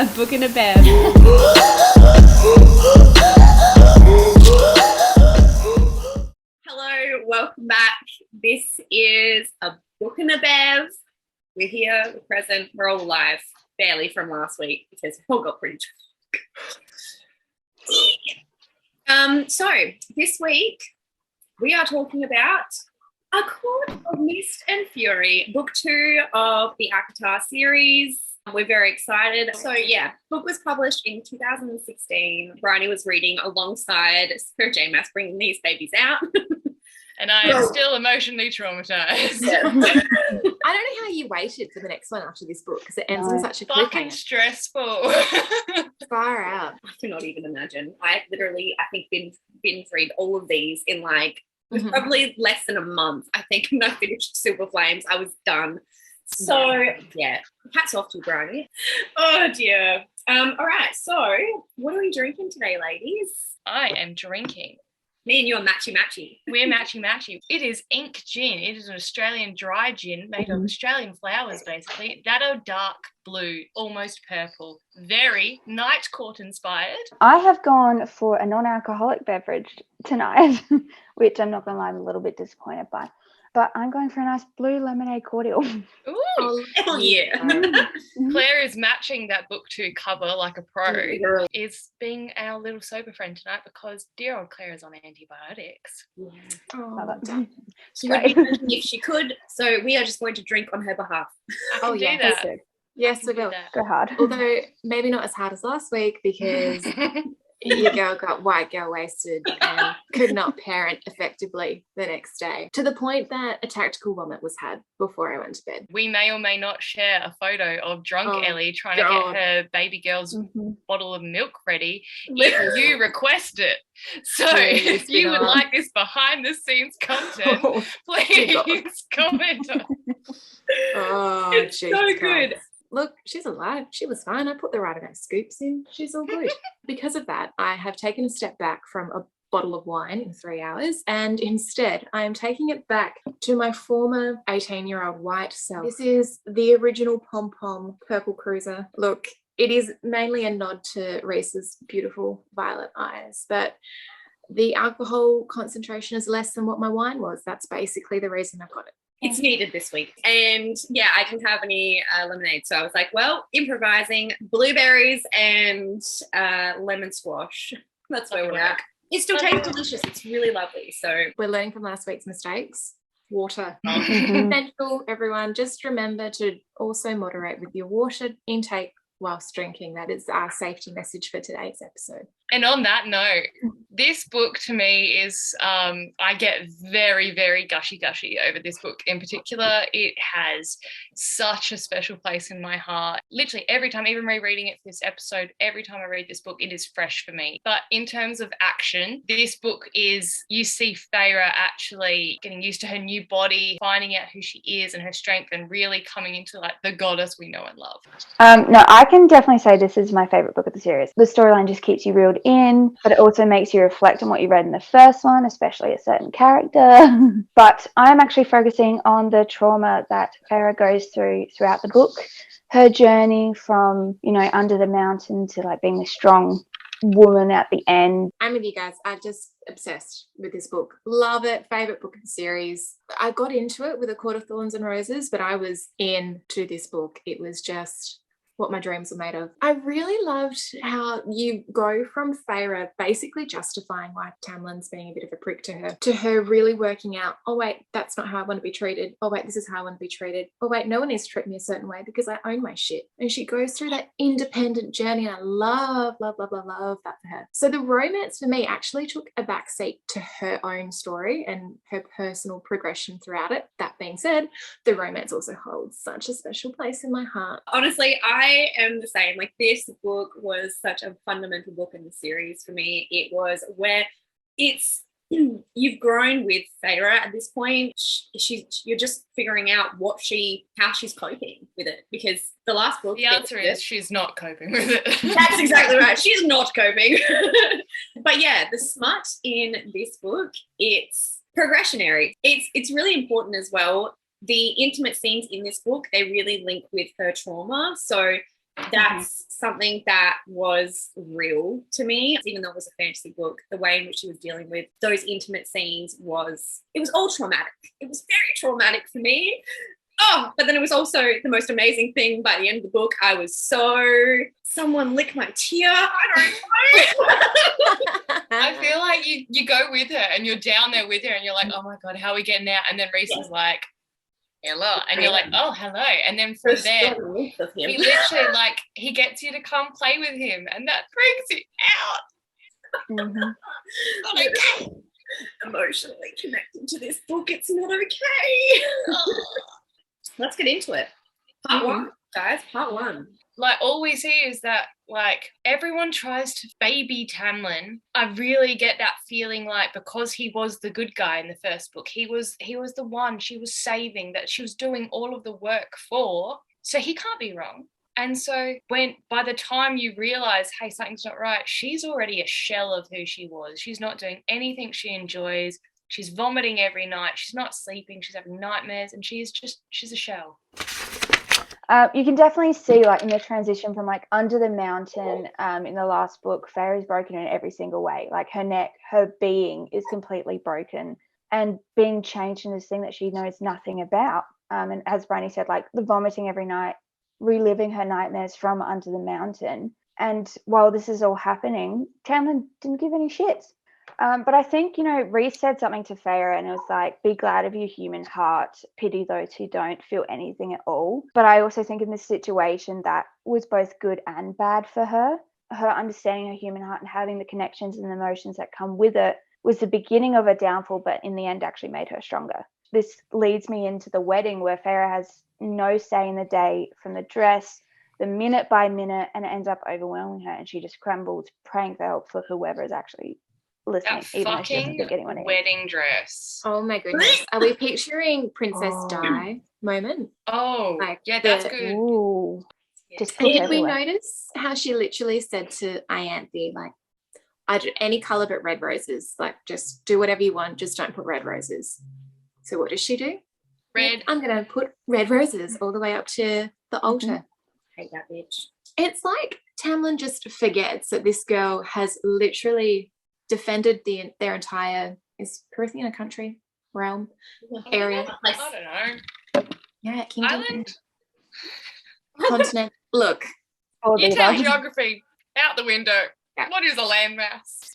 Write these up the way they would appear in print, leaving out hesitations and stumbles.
A book and a bev. Hello, welcome back. This is a book and a bev. We're here, we're present, we're all alive, barely from last week because we all got pretty drunk. So this week we are talking about A Court of Mist and Fury, book 2 of the ACOTAR series. We're very excited. So yeah, book was published in 2016. Briony was reading alongside Sarah J. Maas bringing these babies out. And I am still emotionally traumatized. I don't know how you waited for the next one after this book because it ends on such a fucking cliffhanger. Stressful. Far out. I cannot even imagine. I think binge read all of these in like probably less than a month. I think when I finished Silver Flames, I was done. So yeah, hats off to Briony. Oh dear. All right. So what are we drinking today, ladies? I am drinking. Me and you are matchy-matchy. We're matchy-matchy. It is ink gin. It is an Australian dry gin made of Australian flowers, basically. Dado dark blue, almost purple. Very night court inspired. I have gone for a non-alcoholic beverage tonight, which I'm not going to lie, I'm a little bit disappointed by. But I'm going for a nice blue lemonade cordial. Ooh, oh, hell yeah. Claire is matching that book 2 cover like a pro. Is being our little sober friend tonight because dear old Claire is on antibiotics. Yeah. Oh, She would be drinking if she could, so we are just going to drink on her behalf. I can do that. Yes, we will. go hard. Although maybe not as hard as last week because your girl got white girl wasted and could not parent effectively the next day, to the point that a tactical vomit was had before I went to bed. We may or may not share a photo of drunk Ellie trying to get her baby girl's bottle of milk ready if you request it. So if you would like this behind the scenes content, please comment on it. Oh, it's so good. Look, she's alive. She was fine. I put the right amount of scoops in. She's all good. Because of that, I have taken a step back from a bottle of wine in 3 hours, and instead I am taking it back to my former 18-year-old white self. This is the original pom-pom purple cruiser. Look, it is mainly a nod to Reese's beautiful violet eyes, but the alcohol concentration is less than what my wine was. That's basically the reason I got it. It's needed this week. And yeah, I didn't have any lemonade. So I was like, well, improvising blueberries and lemon squash. That's where we're at. It still tastes delicious. It's really lovely. So we're learning from last week's mistakes. Water. Essential, everyone. Just remember to also moderate with your water intake whilst drinking. That is our safety message for today's episode. And on that note, this book to me is, I get very, very gushy over this book in particular. It has such a special place in my heart. Literally every time, even rereading it for this episode, every time I read this book, it is fresh for me. But in terms of action, this book is, you see Feyre actually getting used to her new body, finding out who she is and her strength, and really coming into like the goddess we know and love. No, I can definitely say this is my favourite book of the series. The storyline just keeps you reeled in, but it also makes you reflect on what you read in the first one, especially a certain character. But I'm actually focusing on the trauma that Feyre goes throughout the book. Her journey from, under the mountain to like being a strong woman at the end. I'm with you guys. I'm just obsessed with this book. Love it. Favorite book of the series. I got into it with A Court of Thorns and Roses, but I was into this book. It was just what my dreams were made of. I really loved how you go from Feyre basically justifying why Tamlin's being a bit of a prick to her really working out, oh wait, that's not how I want to be treated. Oh wait, this is how I want to be treated. Oh wait, no one needs to treat me a certain way because I own my shit. And she goes through that independent journey, and I love that for her. So the romance for me actually took a backseat to her own story and her personal progression throughout it. That being said, the romance also holds such a special place in my heart. Honestly, I am the same. Like, this book was such a fundamental book in the series for me. It was where you've grown with Feyre at this point. You're just figuring out how she's coping with it, because the last book, the answer is she's not coping with it. That's exactly right. She's not coping. But yeah, the smut in this book, it's progressionary. It's really important as well. The intimate scenes in this book, they really link with her trauma. So That's something that was real to me, even though it was a fantasy book. The way in which she was dealing with those intimate scenes it was all traumatic. It was very traumatic for me. Oh, but then it was also the most amazing thing. By the end of the book, I was someone lick my tear. I don't know. I feel like you go with her and you're down there with her and you're like, oh my God, how are we getting out? And then Reese is like, hello. And you're like, oh, hello. And then from there, he literally, like, he gets you to come play with him and that freaks you out. Mm-hmm. Okay. Emotionally connected to this book. It's not okay. Let's get into it. Part one, guys. Part one. Like, all we see is that, like, everyone tries to baby Tamlin. I really get that feeling, like, because he was the good guy in the first book, he was the one she was saving, that she was doing all of the work for, so he can't be wrong. And so by the time you realise, hey, something's not right, she's already a shell of who she was. She's not doing anything she enjoys. She's vomiting every night. She's not sleeping. She's having nightmares, and she's a shell. You can definitely see, like, in the transition from, like, Under the Mountain in the last book, Feyre is broken in every single way. Like, her neck, her being is completely broken and being changed in this thing that she knows nothing about. And as Briony said, like, the vomiting every night, reliving her nightmares from Under the Mountain. And while this is all happening, Tamlin didn't give any shits. But I think, Reese said something to Feyre and it was like, be glad of your human heart, pity those who don't feel anything at all. But I also think in this situation that was both good and bad for her. Her understanding her human heart and having the connections and emotions that come with it was the beginning of her downfall, but in the end actually made her stronger. This leads me into the wedding where Feyre has no say in the day, from the dress, the minute by minute, and it ends up overwhelming her and she just crumbles, praying for help for whoever is actually listening, that even if she doesn't fucking think anyone is. wedding dress. Oh my goodness. Are we picturing Princess Di moment? Oh, Like yeah, that's good. Ooh. Just Did we everywhere. notice how she literally said to Ianthe, like, any colour but red roses, like, just do whatever you want, just don't put red roses. So what does she do? Red. I'm going to put red roses all the way up to the altar. Hate that bitch. It's like Tamlin just forgets that this girl has literally defended their entire, is Perithian a country, realm, area? I don't know. Yeah, kingdom. Island? Continent. Look. You take geography out the window. Yeah. What is a landmass?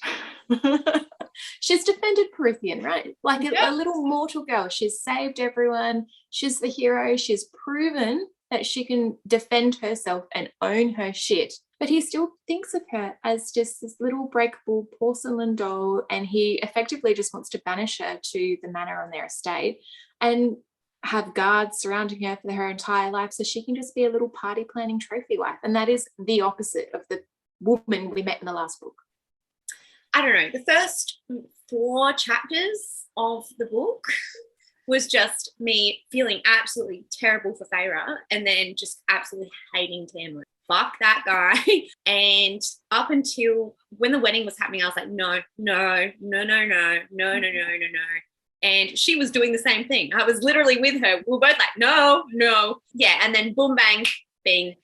She's defended Perithian, right? Like a little mortal girl. She's saved everyone. She's the hero. She's proven that she can defend herself and own her shit. But he still thinks of her as just this little breakable porcelain doll, and he effectively just wants to banish her to the manor on their estate and have guards surrounding her for her entire life so she can just be a little party planning trophy wife. And that is the opposite of the woman we met in the last book. I don't know. The first 4 chapters of the book was just me feeling absolutely terrible for Feyre and then just absolutely hating Tamlin. Fuck that guy. And up until when the wedding was happening, I was like, no. And she was doing the same thing. I was literally with her. We were both like, no. Yeah, and then boom, bang, bing,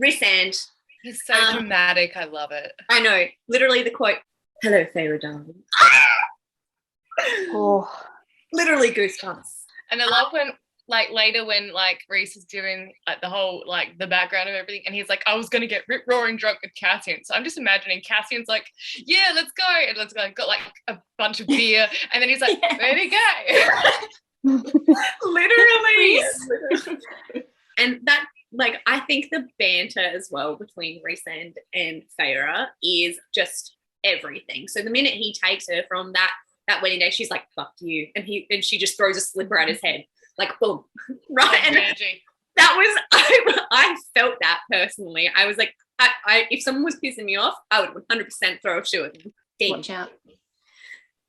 resend. He's so dramatic. I love it. I know. Literally the quote, hello, Feyre, darling. Oh. Literally goosebumps. And I love when, like, later when, like, Reese is doing, like, the whole, like, the background of everything, and he's like, I was going to get rip-roaring drunk with Cassian. So I'm just imagining Cassian's like, yeah, let's go. And let's go. Got, like, a bunch of beer. And then he's like, where'd he go? Literally. And that, like, I think the banter as well between Reese and Feyre is just everything. So the minute he takes her from that wedding day, she's like, fuck you. And she just throws a slipper at his head. Like, boom. Right. And that was, I felt that personally. I was like, I if someone was pissing me off, I would 100% throw a shoe at them. Watch out.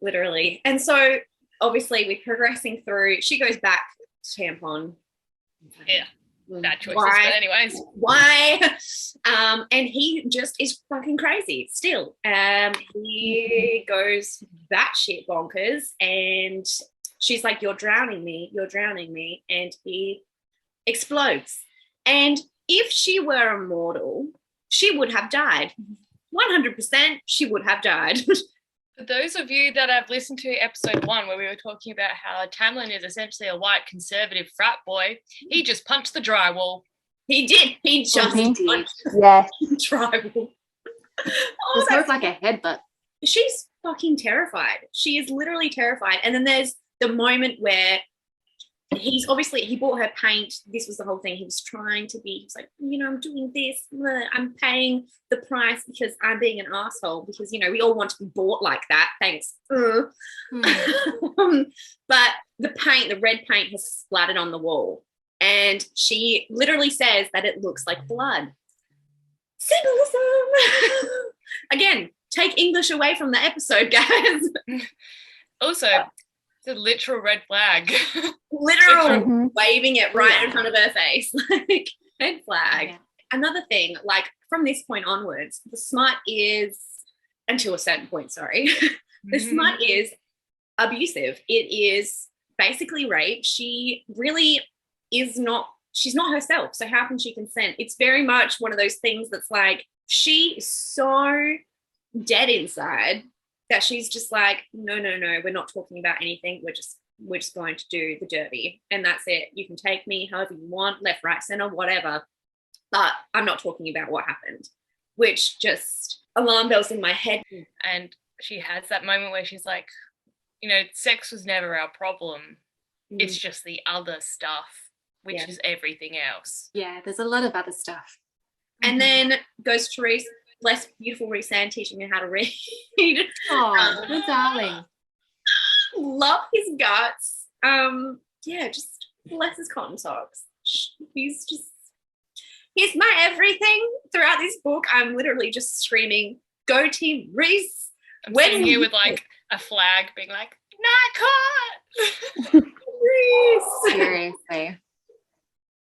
Literally. And so obviously we're progressing through. She goes back to Tampon. Yeah. Bad choices, but anyways. Why? And he just is fucking crazy still. He goes batshit bonkers, and she's like, you're drowning me, and he explodes. And if she were immortal, she would have died. 100% she would have died. For those of you that have listened to episode 1 where we were talking about how Tamlin is essentially a white conservative frat boy, he just punched the drywall. He did. He just punched Yes. the drywall. It smells like a headbutt. She's fucking terrified. She is literally terrified. And then there's the moment where he bought her paint. This was the whole thing. He was trying to be, he's like, I'm doing this. I'm paying the price because I'm being an asshole because, we all want to be bought like that. Thanks. But the red paint has splattered on the wall. And she literally says that it looks like blood. Symbolism. Again, take English away from the episode, guys. Also, it's a literal red flag. Literal waving it right in front of her face. Like, red flag. Yeah. Another thing, like from this point onwards, the smut is, until a certain point, sorry, the smut is abusive. It is basically rape. She really is not, she's not herself. So how can she consent? It's very much one of those things that's like, she is so dead inside that she's just like, no, we're not talking about anything. We're just going to do the derby, and that's it. You can take me however you want, left, right, center, whatever, but I'm not talking about what happened, which just alarm bells in my head. And she has that moment where she's like, sex was never our problem. It's just the other stuff, which is everything else. Yeah, there's a lot of other stuff. And then goes to Reese, bless beautiful Reese Ann, teaching me how to read. Oh, good darling. Love his guts. Just bless his cotton socks. He's my everything throughout this book. I'm literally just screaming, go team Reese. I'm sitting here with like a flag being like, not caught. Reese. Seriously.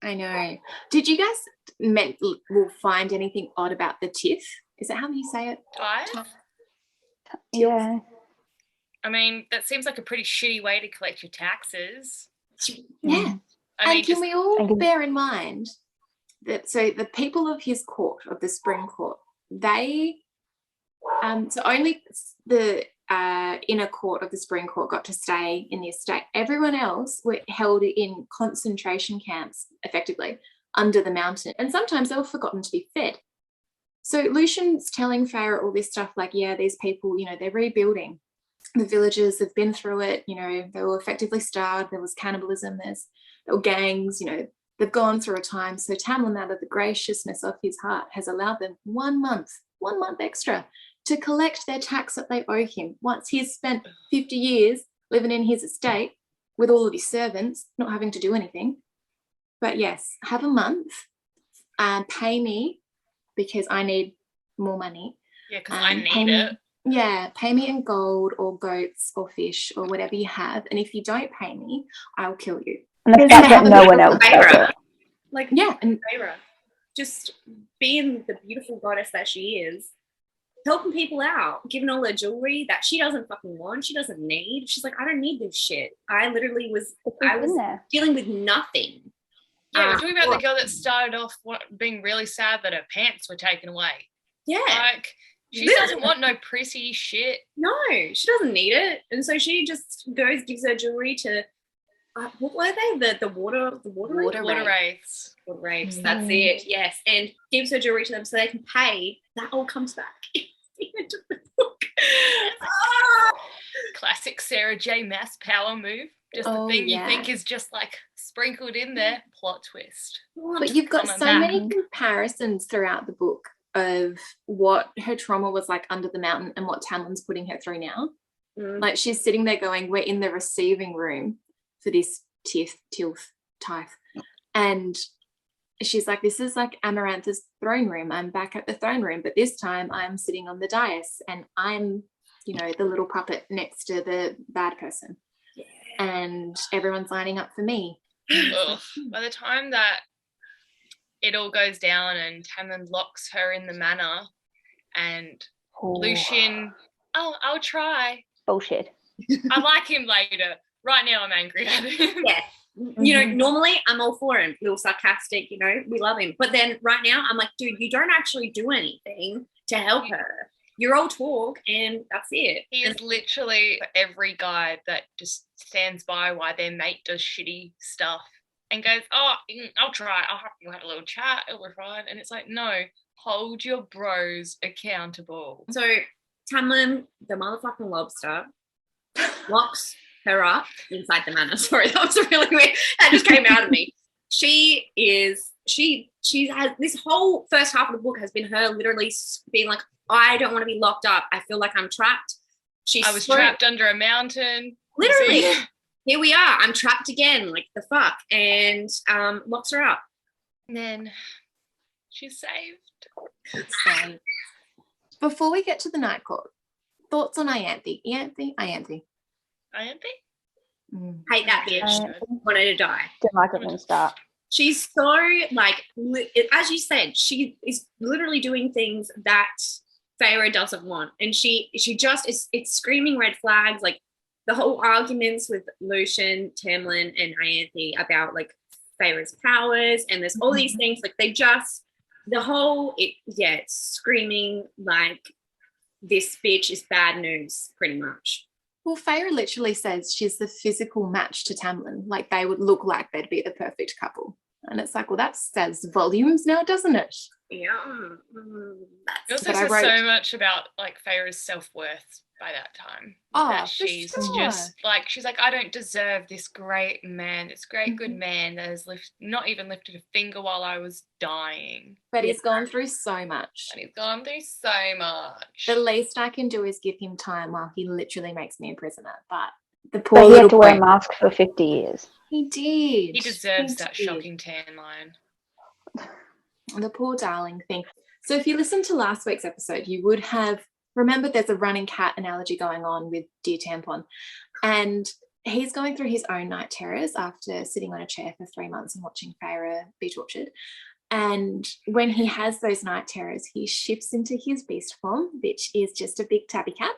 I know. Did you guys find anything odd about the tiff? Is that how you say it? Yeah. I mean, that seems like a pretty shitty way to collect your taxes. Yeah. Can we all bear in mind that the people of his court, of the Spring Court, they so only the inner court of the Spring Court got to stay in the estate. Everyone else were held in concentration camps, effectively, under the mountain. And sometimes they were forgotten to be fed. So Lucian's telling Feyre all this stuff like, yeah, these people, they're rebuilding. The villagers have been through it, they were effectively starved. There was cannibalism, there were gangs, they've gone through a time. So Tamlin, out of the graciousness of his heart, has allowed them 1 month extra to collect their tax that they owe him. Once he's spent 50 years living in his estate with all of his servants, not having to do anything. But yes, have a month and pay me because I need more money. Yeah, because I need it. Yeah, pay me in gold or goats or fish or whatever you have. And if you don't pay me, I'll kill you. And the fact that no one else does it. Like, and Feyre, just being the beautiful goddess that she is, helping people out, giving all her jewelry that she doesn't fucking want, she doesn't need. She's like, I don't need this shit. I literally was dealing with nothing. Yeah, we're talking about the girl that started off being really sad that her pants were taken away. Yeah. Like, she doesn't want no prissy shit. No, she doesn't need it. And so she just gives her jewelry to, what were they? The water wraiths. Water wraiths, that's it, yes. And gives her jewelry to them so they can pay. That all comes back at the end of the book. Classic Sarah J. Maas power move. Just the thing you think is just like sprinkled in there. Plot twist. But you've got so many comparisons throughout the book of what her trauma was like under the mountain and what Tamlin's putting her through now. Like, she's sitting there going, we're in the receiving room for this tilth. And she's like, this is like Amarantha's throne room. I'm back at the throne room, but this time I'm sitting on the dais and I'm, the little puppet next to the bad person. Yeah. And everyone's lining up for me. By the time that it all goes down and Tamlin locks her in the manor and Lucian, I'll try. Bullshit. I like him later. Right now I'm angry at him. Yeah. You know, normally I'm all for him, a little sarcastic, you know, we love him. But then right now I'm like, dude, you don't actually do anything to help her. You're all talk and that's it. He is literally every guy that just stands by while their mate does shitty stuff and goes, oh, I'll try. We'll have a little chat. It'll be fine. And it's like, no, hold your bros accountable. So Tamlin, the motherfucking lobster, locks her up inside the manor. Sorry, that was really weird. That just came out of me. She has this whole first half of the book has been her literally being like, I don't want to be locked up. I feel like I'm trapped. I was trapped under a mountain. Literally. Here we are. I'm trapped again. Like the fuck. And locks her up. And then she's saved. Before we get to the Night Court, thoughts on Ianthe? Ianthe. Hate that bitch. Wanted to die. Didn't like it from the start. She's so like, as you said, she is literally doing things that Feyre doesn't want, and she just is. It's screaming red flags. Like the whole arguments with Lucien, Tamlin, and Ianthe about like Feyre's powers, and there's all these things. Like they just it's screaming like this bitch is bad news, pretty much. Well, Feyre literally says she's the physical match to Tamlin. Like they would look like they'd be the perfect couple. And it's like, well, that says volumes now, doesn't it? Yeah. It also says so much about like Feyre's self-worth by that time. That she's just like, she's like, I don't deserve this great man, this great good man that has not even lifted a finger while I was dying. But he's gone through so much. The least I can do is give him time while he literally makes me a prisoner. But the poor he had to wear a mask for 50 years. He did. He deserves that shocking tan line. The poor darling thing. So if you listened to last week's episode, you would have remembered there's a running cat analogy going on with Dear Tampon. And he's going through his own night terrors after sitting on a chair for 3 months and watching Feyre be tortured. And when he has those night terrors, he shifts into his beast form, which is just a big tabby cat.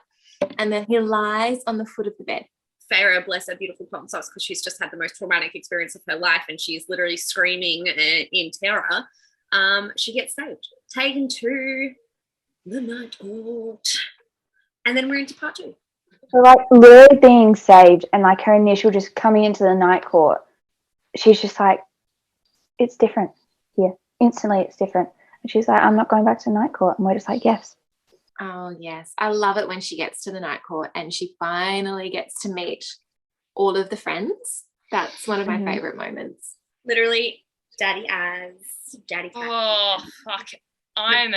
And then he lies on the foot of the bed. Feyre, bless her beautiful tonsils, because she's just had the most traumatic experience of her life and she's literally screaming in terror. She gets saved, taken to the Night Court. And then we're into part 2. So like literally being saved and like her initial just coming into the Night Court, she's just like, it's different here. Instantly it's different. And she's like, I'm not going back to the Night Court. And we're just like, yes. Oh, yes. I love it when she gets to the Night Court and she finally gets to meet all of the friends. That's one of my favourite moments. Literally, Daddy Cat. Oh, fuck. I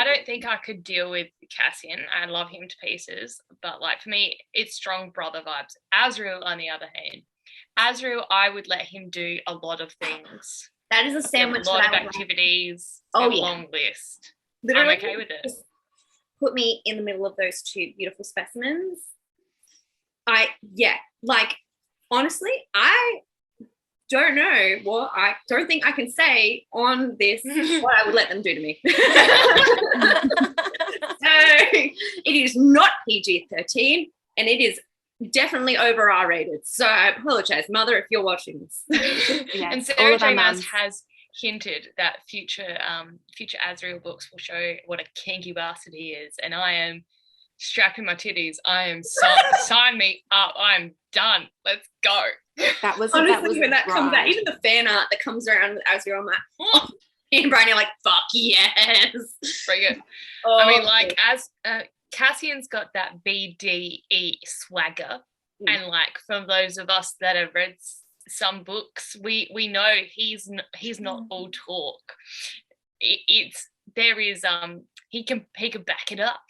don't think I could deal with Cassian. I love him to pieces. But, like, for me, it's strong brother vibes. Azriel, on the other hand. Azriel, I would let him do a lot of things. That is a sandwich. A lot of activities. A long list. Literally, I'm okay with it. Put me in the middle of those two beautiful specimens. Honestly, I don't know what I don't think I can say on this what I would let them do to me. So it is not PG-13 and it is definitely over R-rated. So I apologize, Mother, if you're watching this. Yes, and Sarah J. Maas has hinted that future Azriel books will show what a kinky bastard he is, and I am strapping my titties. I am sign me up. I'm done. Let's go. That was honestly when that comes out, even the fan art that comes around with Azriel, I'm like, oh. And Briony like, fuck yes, bring it. I mean, like as Cassian's got that BDE swagger, and like from those of us that have read some books, we know he's not all talk. He can back it up,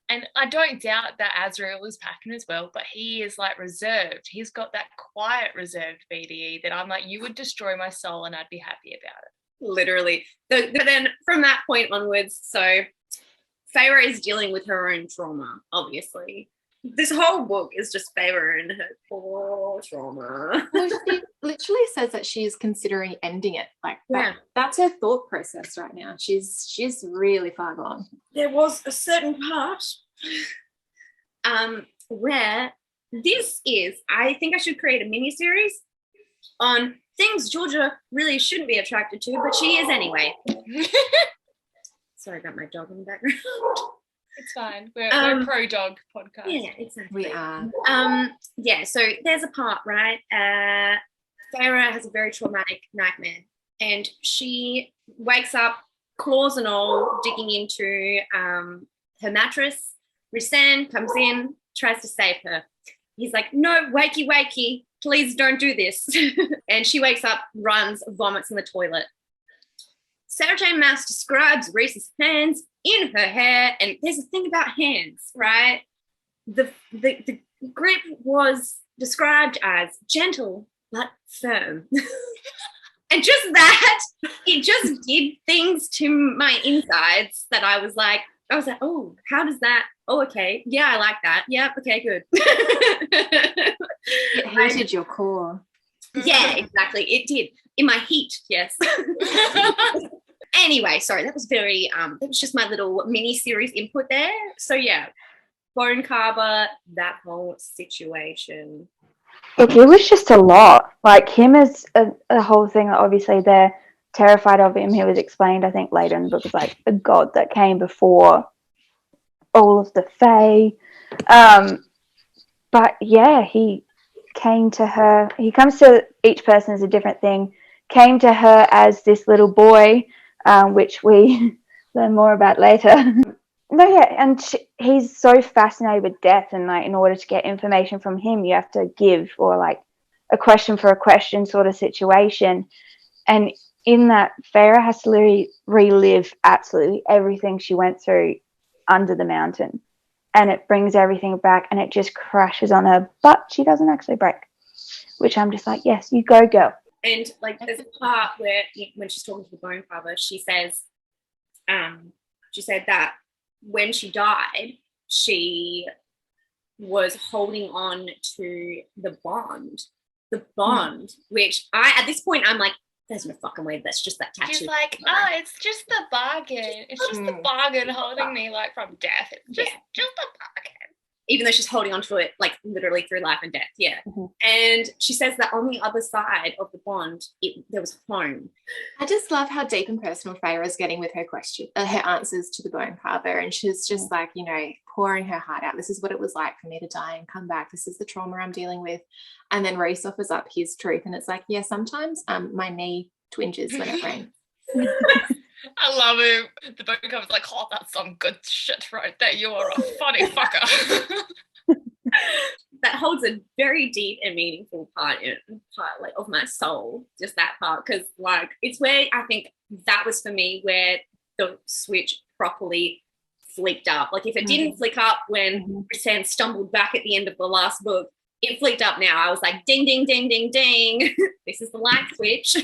and I don't doubt that Azriel is packing as well, but he is like reserved. He's got that quiet reserved BDE that I'm like, you would destroy my soul and I'd be happy about it. Literally. But then from that point onwards, so Feyre is dealing with her own trauma, obviously. This whole book is just Feyre and her poor trauma. Well, she literally says that she's considering ending it. Like that's her thought process right now. She's really far gone. There was a certain part where I think I should create a mini series on things Georgia really shouldn't be attracted to, but she is anyway. Sorry about my dog in the background. It's fine. We're pro dog podcast. Yeah, exactly. We are. Yeah, so there's a part, right? Feyre has a very traumatic nightmare, and she wakes up, claws and all, digging into her mattress. Rhysand comes in, tries to save her. He's like, no, wakey, wakey, please don't do this. And she wakes up, runs, vomits in the toilet. Sarah J. Maas describes Rhys's hands in her hair, and there's a thing about hands, right? The grip was described as gentle but firm. And just that, it just did things to my insides that I was like, oh, how does that? Oh, okay. Yeah, I like that. Yeah, okay, good. It heated your core. Yeah, exactly. It did. In my heat, yes. Anyway, sorry, that was that was just my little mini-series input there. So, yeah, Bone Carver, that whole situation. Look, it was just a lot. Like, him as a whole thing, obviously they're terrified of him. He was explained, I think, later in the book as like a god that came before all of the Fae. But yeah, he came to her. He comes to each person as a different thing. Came to her as this little boy, which we learn more about later. No, yeah, and he's so fascinated with death, and like in order to get information from him, you have to give, or like a question for a question sort of situation. And in that, Feyre has to relive absolutely everything she went through under the mountain, and it brings everything back, and it just crashes on her, but she doesn't actually break, which I'm just like, yes, you go, girl. And like there's a part where when she's talking to the Bone Carver, she says, she said that when she died, she was holding on to the bond, which at this point I'm like, there's no fucking way that's just that tattoo. She's like, oh, it's just the bargain. It's just the bargain holding me like from death. It's just a bargain. Even though she's holding onto it like literally through life and death, yeah. Mm-hmm. And she says that on the other side of the bond, there was home. I just love how deep and personal Feyre is getting with her her answers to the Bone Carver, and she's just like, pouring her heart out. This is what it was like for me to die and come back. This is the trauma I'm dealing with. And then Rhys offers up his truth, and it's like, yeah, sometimes my knee twinges when it rains. I love it. The Bone Carver's like, oh, that's some good shit right there. You are a funny fucker. That holds a very deep and meaningful part of my soul, just that part, because like it's where I think that was for me where the switch properly flicked up. Like if it didn't flick up when Rhysand stumbled back at the end of the last book, it flicked up now. I was like, ding, ding, ding, ding, ding. This is the light switch.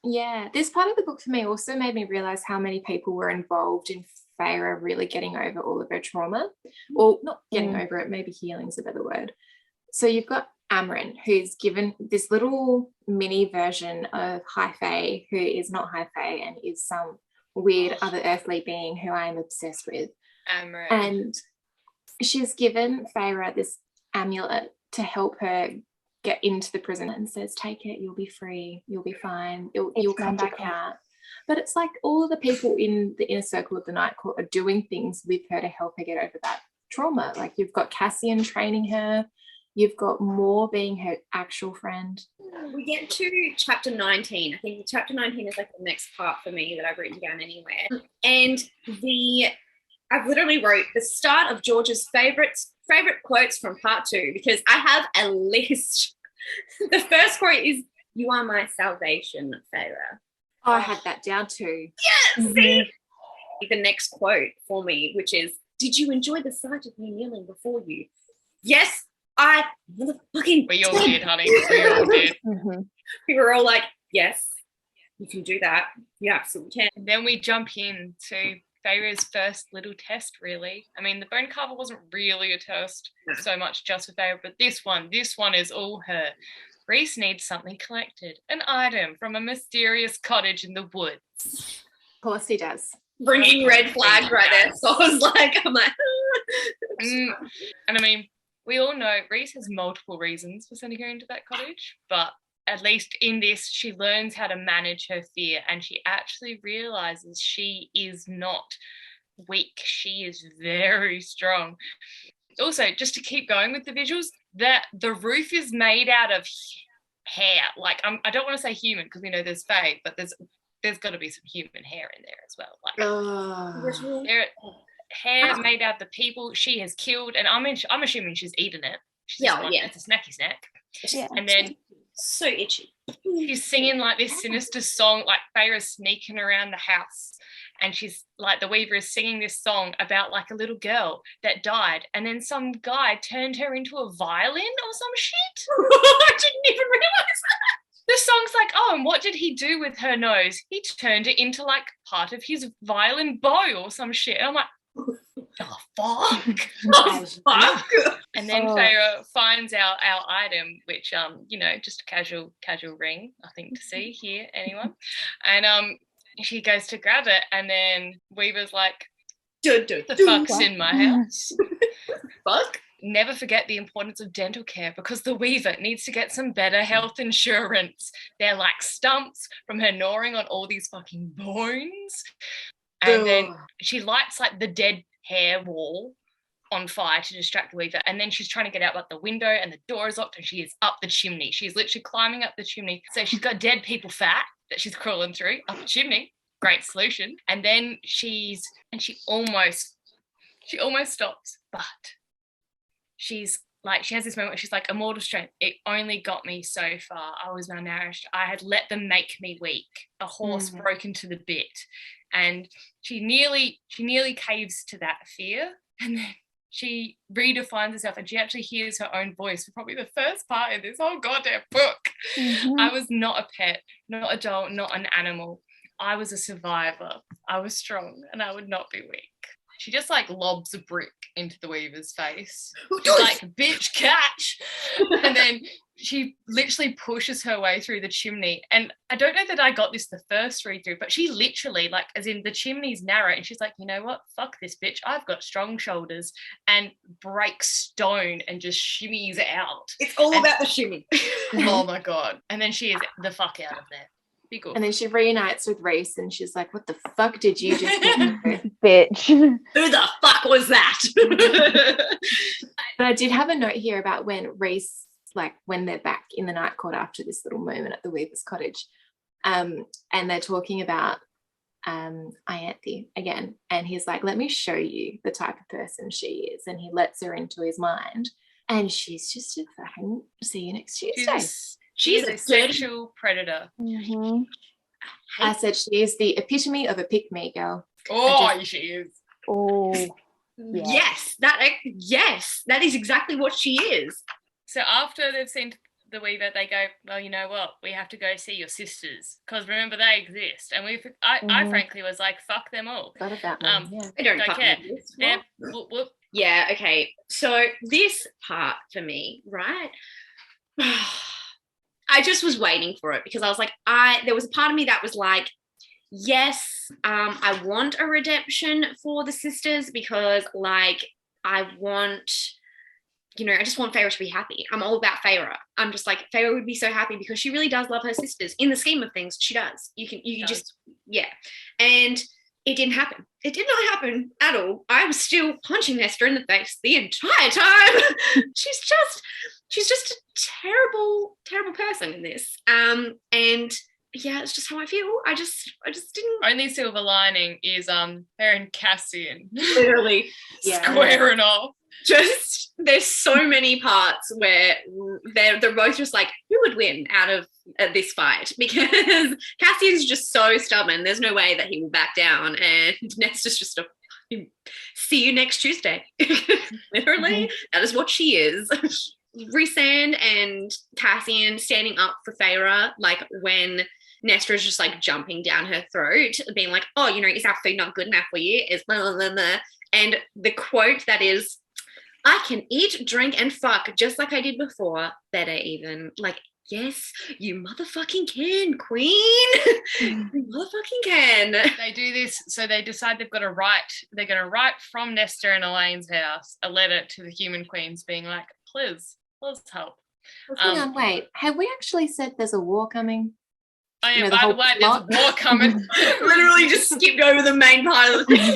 Yeah, this part of the book for me also made me realise how many people were involved in Feyre really getting over all of her trauma. Or not getting over it, maybe healing's a better word. So you've got Amren, who's given this little mini version of High Fae, who is not High Fae and is some weird other earthly being who I am obsessed with. Amren. And she's given Feyre this amulet to help her get into the prison, and says, take it, you'll be free, you'll be fine, you'll come back out. But it's like all of the people in the inner circle of the Night Court are doing things with her to help her get over that trauma. Like you've got Cassian training her, you've got Moore being her actual friend. We get to chapter 19. I think chapter 19 is like the next part for me that I've written down anywhere. And I've literally wrote the start of George's favorite quotes from part 2, because I have a list. The first quote is, "You are my salvation, Feyre." Oh, I had that down too. Yes. See? The next quote for me, which is, "Did you enjoy the sight of me kneeling before you?" Yes, I motherfucking We all did, honey. We all did. We were all like, yes, you can do that. You absolutely can. And then we jump into Feyre's first little test, really. I mean, the Bone Carver wasn't really a test so much just for Feyre, but this one is all her. Rhys needs something collected, an item from a mysterious cottage in the woods. Of course he does. Bringing red flag right there. So I was like, and I mean, we all know Rhys has multiple reasons for sending her into that cottage, but at least in this, she learns how to manage her fear, and she actually realizes she is not weak. She is very strong. Also, just to keep going with the visuals, that the roof is made out of hair. Like, I don't want to say human because we know there's Fae, but there's got to be some human hair in there as well. Like, hair made out of the people she has killed, and I'm assuming she's eaten it. It's a snacky snack. Yeah. And then So itchy. she's singing like this sinister song, like Feyre's sneaking around the house, and she's like, the Weaver is singing this song about like a little girl that died, and then some guy turned her into a violin or some shit. I didn't even realize that. The song's like, oh, and what did he do with her nose? He turned it into like part of his violin bow or some shit. And I'm like, oh, fuck. Oh, fuck. And then Feyre finds our item, which, just a casual ring, nothing to see here, anyone. And she goes to grab it, and then Weaver's like, the fuck's in my house? Fuck. Never forget the importance of dental care, because the Weaver needs to get some better health insurance. They're like stumps from her gnawing on all these fucking bones. And then she lights like the dead hair wall on fire to distract the Weaver, and then she's trying to get out like the window, and the door is locked, and she is up the chimney. She's literally climbing up the chimney. So she's got dead people fat that she's crawling through up the chimney. Great solution. And then she almost stops, but she has this moment where she's like, immortal strength, it only got me so far. I was malnourished. I had let them make me weak. A horse broken to the bit. And she nearly caves to that fear. And then she redefines herself, and she actually hears her own voice for probably the first part in this whole goddamn book. I was not a pet, not a doll, not an animal. I was a survivor. I was strong, and I would not be weak. She just like lobs a brick into the Weaver's face. She's like, bitch, catch. And then she literally pushes her way through the chimney. And I don't know that I got this the first read through, but she literally, like, as in the chimney's narrow, and she's like, you know what? Fuck this bitch. I've got strong shoulders, and breaks stone and just shimmies out. It's all about the shimmy. Oh my God. And then she is the fuck out of there. And then she reunites with Rhys, and she's like, what the fuck did you just do? Bitch. Who the fuck was that? But I did have a note here about when Rhys, like when they're back in the night court after this little moment at the Weaver's cottage, and they're talking about Ianthe again, and he's like, let me show you the type of person she is, and he lets her into his mind, and she's just a fucking see you next Tuesday. She's a sexual predator. I said she is the epitome of a pick-me girl. Oh, she is. Oh, yeah. Yes, that is exactly what she is. So after they've seen the Weaver, they go, well, you know what? We have to go see your sisters, because remember, they exist. And I frankly was like, fuck them all. Got about them. I don't care. Exist. Whoop, whoop. Yeah, okay. So this part for me, right? I just was waiting for it, because I was like, there was a part of me that was like, yes, I want a redemption for the sisters, because like I just want Feyre to be happy. I'm all about Feyre. I'm just like, Feyre would be so happy because she really does love her sisters. In the scheme of things, she does. And it didn't happen. It did not happen at all. I was still punching Mestre in the face the entire time. She's just a terrible, terrible person in this. And yeah, it's just how I feel. I just didn't. Only silver lining is Feyre and Cassian Literally squaring off. Just there's so many parts where they're both just like, who would win out of this fight? Because Cassian's just so stubborn. There's no way that he will back down, and Nesta's just see you next Tuesday. Literally, that is what she is. Rhysand and Cassian standing up for Feyre, like when Nestor is just like jumping down her throat, being like, oh, is our food not good enough for you? Is blah, blah, blah, blah. And the quote that is, I can eat, drink, and fuck just like I did before, better even. Like, yes, you motherfucking can, queen. You motherfucking can. They do this, so they decide they're going to write from Nestor and Elaine's house a letter to the human queens being like, please help. Hang on, wait. Have we actually said there's a war coming? Oh yeah, You know, by the way, there's a war coming. Literally just skipped over the main part of the thing.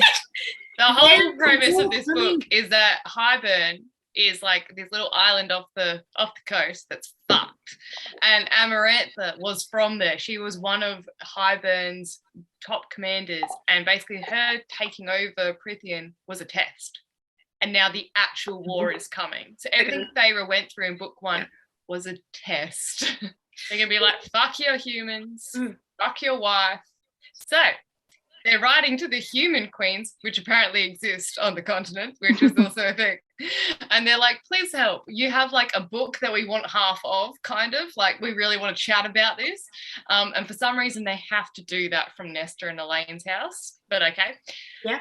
The whole premise of this book is that Highburn is like this little island off the coast that's fucked. And Amarantha was from there. She was one of Highburn's top commanders, and basically her taking over Prythian was a test. And now the actual war is coming. So everything Feyre went through in book 1 was a test. They're going to be like, fuck your humans, fuck your wife. So they're writing to the human queens, which apparently exist on the continent, which is also a thing. And they're like, please help. You have like a book that we want half of, kind of. Like, we really want to chat about this. And for some reason, they have to do that from Mestre and Elaine's house. But okay. Yeah.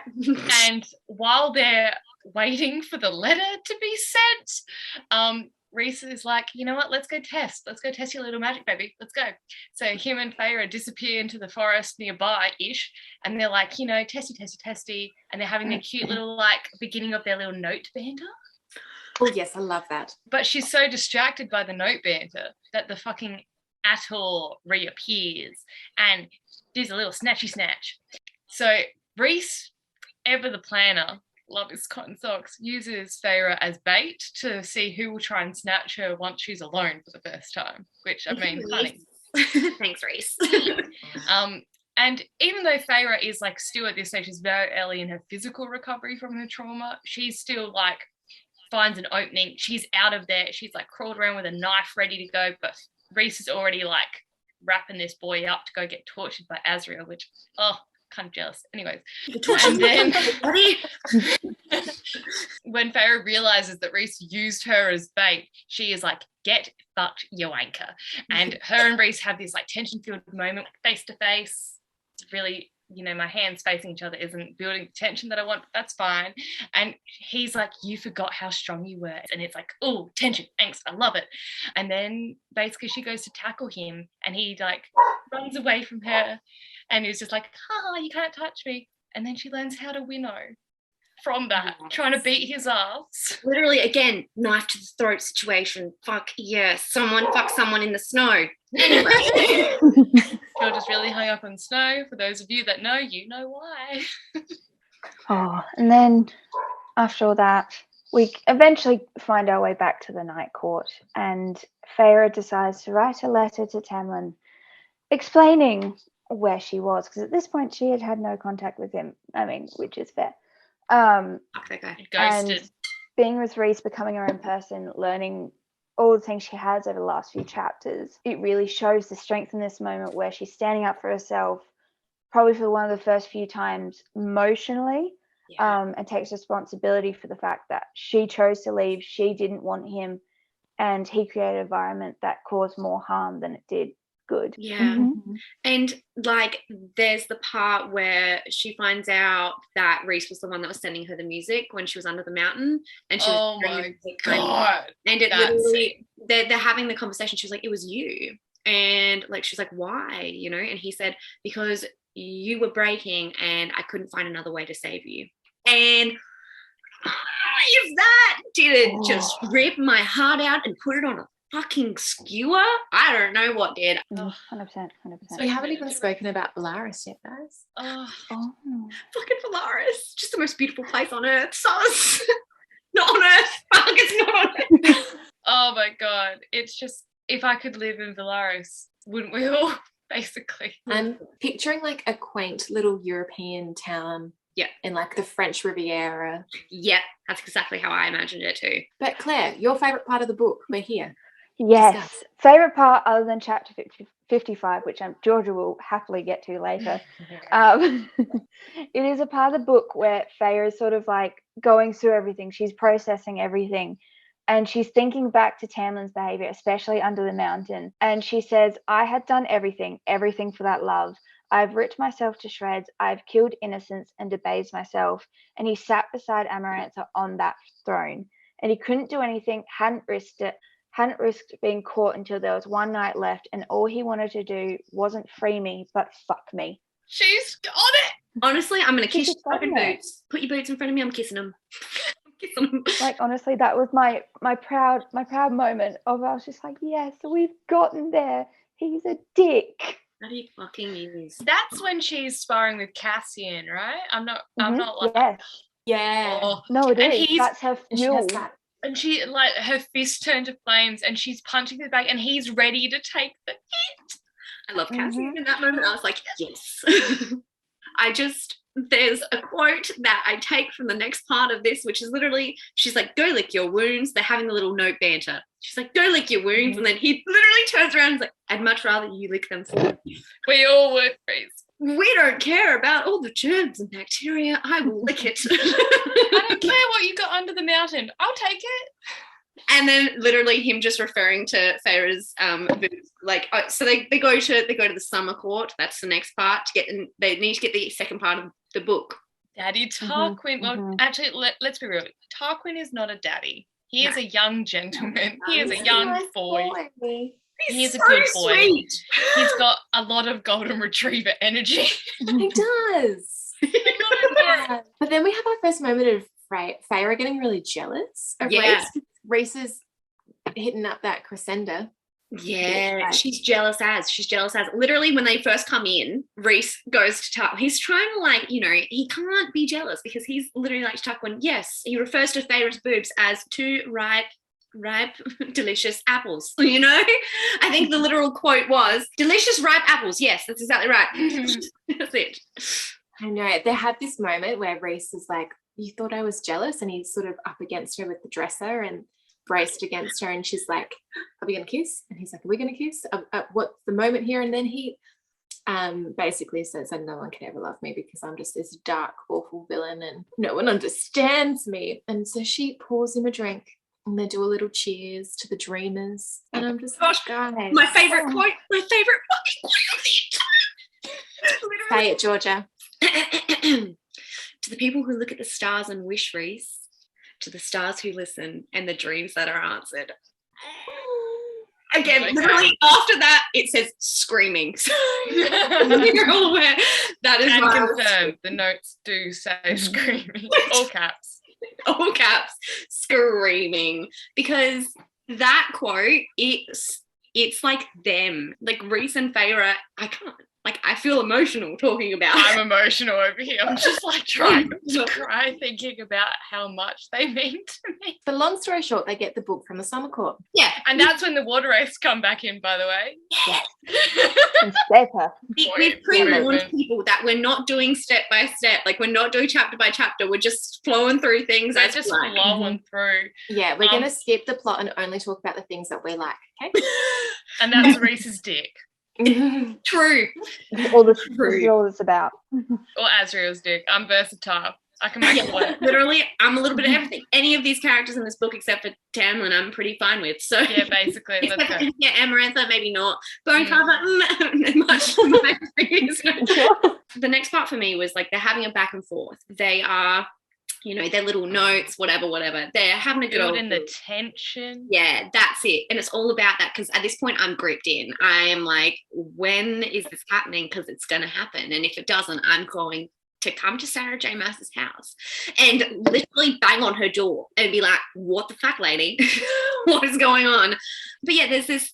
And while they're waiting for the letter to be sent, Rhys is like, you know what, let's go test your little magic, baby, let's go. So him and Feyre disappear into the forest nearby-ish, and they're like, you know, testy, and they're having their cute little, like, beginning of their little note banter. Oh yes, I love that. But she's so distracted by the note banter that the fucking Ator reappears and does a little snatchy snatch. So Rhys, ever the planner, love his cotton socks, uses Feyre as bait to see who will try and snatch her once she's alone for the first time, which, I mean, funny. Thanks, Rhys. And even though Feyre is like still at this stage, she's very early in her physical recovery from her trauma, she's still like finds an opening. She's out of there. She's like crawled around with a knife ready to go, but Rhys is already like wrapping this boy up to go get tortured by Azriel, which, kind of jealous. Anyways, and then when Feyre realizes that Rhys used her as bait, she is like, get fucked, you anchor. And her and Rhys have this like tension-filled moment face to face. It's really, you know, my hands facing each other isn't building the tension that I want, but that's fine. And he's like, you forgot how strong you were. And it's like, oh, tension, angst, I love it. And then basically she goes to tackle him, and he like runs away from her. And he's just like, you can't touch me. And then she learns how to winnow from that, trying to beat his ass. Literally, again, knife to the throat situation. Fuck yes, someone fuck someone in the snow. Anyway. You're just really hung up on snow. For those of you that know, you know why. And then after all that, we eventually find our way back to the Night Court, and Feyre decides to write a letter to Tamlin explaining where she was, because at this point she had no contact with him. I mean, which is fair. Fuck that guy. Ghosted. And being with Rhys, becoming her own person, learning all the things she has over the last few chapters, it really shows the strength in this moment where she's standing up for herself, probably for one of the first few times emotionally, and takes responsibility for the fact that she chose to leave, she didn't want him, and he created an environment that caused more harm than it did good. And like there's the part where she finds out that Rhys was the one that was sending her the music when she was under the mountain, and she was my god, and it literally they're having the conversation. She was like, it was you. And like she's like, why, you know? And he said, because you were breaking and I couldn't find another way to save you. And if that didn't just rip my heart out and put it on a fucking skewer, I don't know what did. 100%. So we haven't even spoken about Belarus yet, guys. Fucking Belarus, just the most beautiful place on earth. Sus. Not on earth. Fuck, it's not on earth. Oh my god, it's just, if I could live in Belarus, wouldn't we all? Basically. I'm picturing like a quaint little European town. Yeah. In like the French Riviera. Yeah, that's exactly how I imagined it too. But Claire, your favourite part of the book, we're here. Yes. Favourite part other than chapter 55, which Georgia will happily get to later. It is a part of the book where Feyre is sort of like going through everything. She's processing everything. And she's thinking back to Tamlin's behaviour, especially under the mountain. And she says, I had done everything for that love. I've ripped myself to shreds. I've killed innocents and debased myself. And he sat beside Amarantha on that throne. And he couldn't do anything, hadn't risked being caught until there was one night left. And all he wanted to do wasn't free me, but fuck me. She's got it. Honestly, I'm going to kiss your fucking boots. Put your boots in front of me. I'm kissing them. Like, honestly, that was my proud moment of, I was just like, yes, we've gotten there. He's a dick. That he fucking is. That's when she's sparring with Cassian, right? I'm not like, yes. Yeah. oh. No, it And is. That's her And she fuel. has that. And she, like, her fist turned to flames and she's punching the back and he's ready to take the hit. I love Cassian in that moment. I was like, yes. There's a quote that I take from the next part of this, which is literally, she's like, go lick your wounds. They're having a little note banter. She's like, go lick your wounds. And then he literally turns around and is like, I'd much rather you lick them for me. We all would, Reese. We don't care about all the germs and bacteria. I will lick it. I don't care what you got under the mountain. I'll take it. And then literally him just referring to Feyre's boobs. Like, so they go to the summer court. That's the next part they need to get the second part of the book. Daddy Tarquin. Well, actually, let's be real. Tarquin is not a daddy. He is a young gentleman. He is a young boy. He's a good boy. Sweet. He's got a lot of golden retriever energy. He does. But then we have our first moment of Feyre getting really jealous of Reese. Reese is hitting up that crescendo. Yeah, she's jealous as. Literally, when they first come in, Reese goes to Tuck. He's trying to, like, he can't be jealous because he's literally like Tuck when, yes, he refers to Feyre's boobs as two ripe, delicious apples. I think the literal quote was, delicious ripe apples. Yes, that's exactly right. That's it. I know. They have this moment where Reese is like, you thought I was jealous? And he's sort of up against her with the dresser and braced against her, and she's like, are we gonna kiss? And he's like, are we gonna kiss? What's the moment here? And then he basically says that no one can ever love me because I'm just this dark, awful villain and no one understands me. And so she pours him a drink and they do a little cheers to the dreamers. And I'm just like, guys. My favourite quote, my favourite fucking quote. Say it, Georgia. To the people who look at the stars and wish, Reese, to the stars who listen and the dreams that are answered. Again, literally after that, it says screaming. So you're all aware. That is and confirmed. The notes do say screaming. All caps. All caps. Screaming. Because that quote, it's like them. Like Reese and Feyre, I can't. Like, I feel emotional talking about it. I'm emotional over here. I'm just like trying to cry thinking about how much they mean to me. But long story short, they get the book from the summer court. Yeah. And that's when the water race come back in, by the way. Yeah. We've pre-warned people that we're not doing step by step. Like, we're not doing chapter by chapter. We're just flowing through things. They're just flowing through. Yeah, we're going to skip the plot and only talk about the things that we like, okay? And that's Reese's dick. True. All this is all it's about. Or Azriel's dick. I'm versatile. I can make it work. Literally, I'm a little bit of everything. Any of these characters in this book, except for Tamlin, I'm pretty fine with. So yeah, basically. Let's go. Yeah, Amarantha, maybe not. Bonecarver, much. The next part for me was like they're having a back and forth. They are, their little notes, whatever. They're having a good old in the tension. Yeah, that's it. And it's all about that because at this point I'm gripped in. I am like, when is this happening? Because it's going to happen. And if it doesn't, I'm going to come to Sarah J. Maas's house and literally bang on her door and be like, what the fuck, lady? What is going on? But yeah, there's this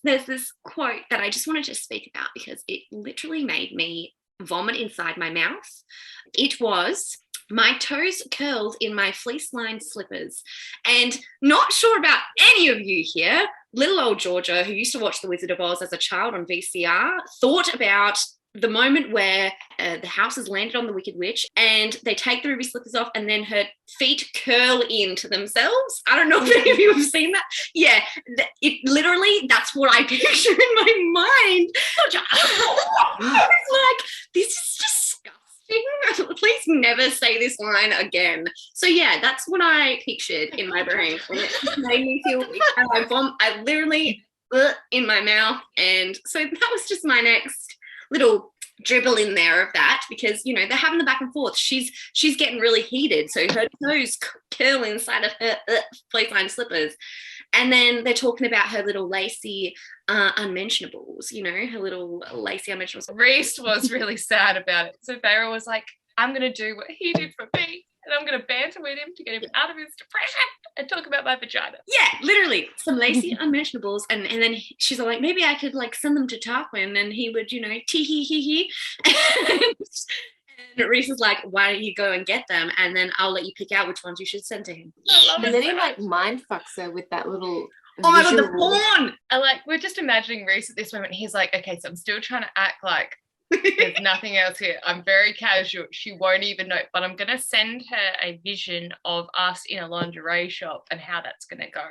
quote that I just wanted to speak about because it literally made me vomit inside my mouth. It was, my toes curled in my fleece-lined slippers. And not sure about any of you here, little old Georgia, who used to watch The Wizard of Oz as a child on VCR, thought about the moment where the house has landed on the Wicked Witch and they take the ruby slippers off and then her feet curl into themselves. I don't know if any of you have seen that. Yeah, it literally, that's what I picture in my mind. It's like, this is disgusting. Please never say this line again. So yeah, that's what I pictured in my brain. And it made me feel, I literally in my mouth. And so that was just my next little dribble in there of that because they're having the back and forth. She's getting really heated, so her toes curl inside of her fleece-lined slippers, and then they're talking about her little lacy unmentionables. Her little lacy unmentionables. Reese was really sad about it, so Feyre was like, I'm gonna do what he did for me and I'm going to banter with him to get him out of his depression and talk about my vagina. Yeah, literally. Some lacy unmentionables. And then she's all like, maybe I could like send them to Tarquin and he would, tee hee hee hee. And Reese is like, why don't you go and get them? And then I'll let you pick out which ones you should send to him. And then he like mind fucks her with that little. Oh my God, the porn! We're just imagining Reese at this moment. He's like, okay, so I'm still trying to act like there's nothing else here. I'm very casual. She won't even know. But I'm going to send her a vision of us in a lingerie shop and how that's going to go.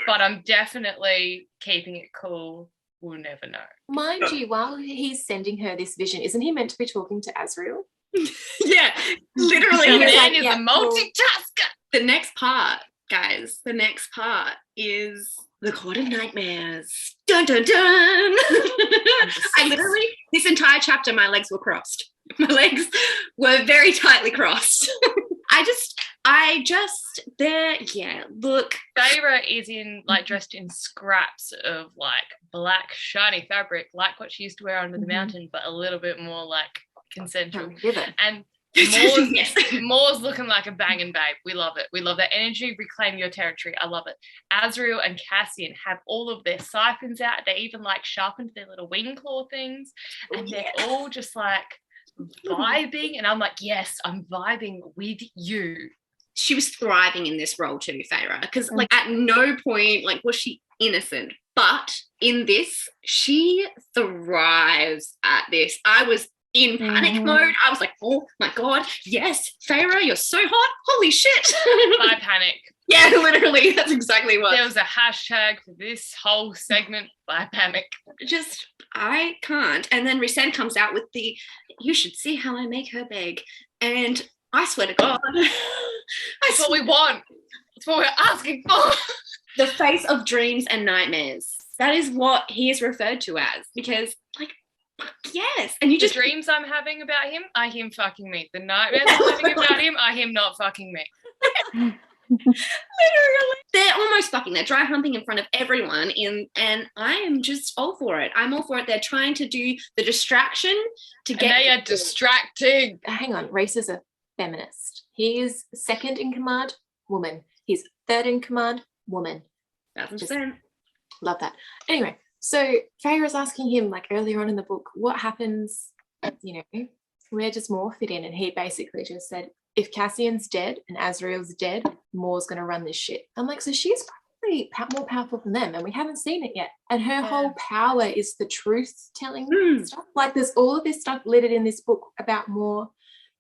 But I'm definitely keeping it cool. We'll never know. Mind you, while he's sending her this vision, isn't he meant to be talking to Azriel? Yeah, literally. The man like, is yeah, a multitasker. The next part, guys, is the Court of Nightmares. Dun, dun, dun. I literally, this entire chapter, my legs were crossed. My legs were very tightly crossed. Look. Feyre is dressed in scraps of black shiny fabric, like what she used to wear under the mountain, but a little bit more consensual. And Moore's looking like a banging babe. We love it. We love that energy. Reclaim your territory. I love it. Azriel and Cassian have all of their siphons out. They even sharpened their little wing claw things, and they're all just vibing. And I'm like, yes, I'm vibing with you. She was thriving in this role too, Feyre, because at no point was she innocent. But in this, she thrives at this. I was in panic mode. I was like, oh my God, yes, Feyre, you're so hot. Holy shit. I panic. Yeah, literally. That's exactly what. There was a hashtag for this whole segment, I panic. I can't. And then Rhysand comes out with you should see how I make her beg. And I swear to God. That's what we want. That's what we're asking for. The face of dreams and nightmares. That is what he is referred to as. Because, yes. And you the dreams I'm having about him are him fucking me. The nightmares I'm having about him are him not fucking me. Literally. They're almost fucking. They're dry humping in front of everyone. And I am just all for it. I'm all for it. They're trying to do the distraction to get. And they are distracting. Hang on. Reese is a feminist. He is second in command, woman. He's third in command, woman. 1,000%. Love that. Anyway, so Feyre is asking him earlier on in the book, what happens, where does Moore fit in? And he basically just said, if Cassian's dead and Azriel's dead, Moore's going to run this shit. I'm like, so she's probably more powerful than them and we haven't seen it yet. And her whole power is the truth-telling stuff. There's all of this stuff littered in this book about Moore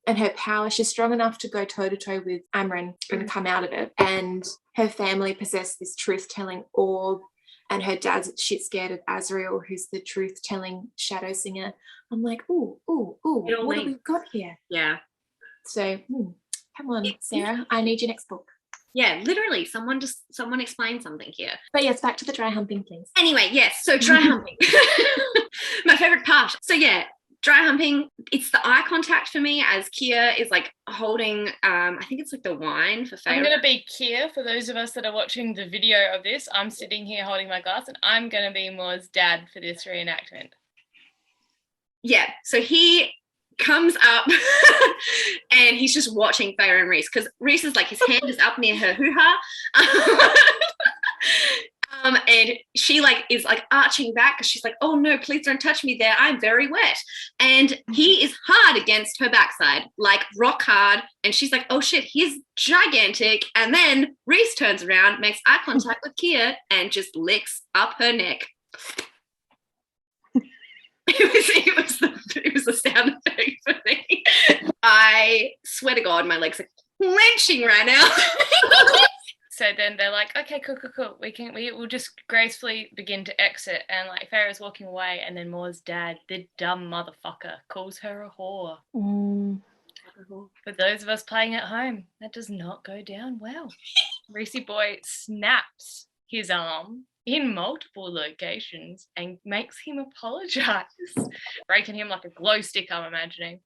and her power. She's strong enough to go toe-to-toe with Amren and come out of it. And her family possess this truth-telling orb. And her dad's shit scared of Azriel, who's the truth-telling shadow singer. I'm like, ooh, what have we got here? Yeah. So, come on, Sarah, I need your next book. Yeah, literally, someone explain something here. But yes, back to the dry humping, please. Anyway, yes, so dry humping. My favourite part. So yeah, dry humping, it's the eye contact for me as Kia is holding, I think it's the wine for Feyre. I'm going to be Kia for those of us that are watching the video of this. I'm sitting here holding my glass and I'm going to be Moore's dad for this reenactment. Yeah, so he comes up and he's just watching Feyre and Reese because Reese is his hand is up near her hoo-ha. And she is arching back because she's like, oh no, please don't touch me there. I'm very wet. And he is hard against her backside, rock hard. And she's like, oh shit, he's gigantic. And then Reese turns around, makes eye contact with Kia and just licks up her neck. It was the sound effect for me. I swear to God, my legs are clenching right now. So then they're like, okay, cool. We'll just gracefully begin to exit. And Feyre's walking away, and then Moore's dad, the dumb motherfucker, calls her a whore. For those of us playing at home, that does not go down well. Reese boy snaps his arm in multiple locations and makes him apologize, breaking him like a glow stick, I'm imagining.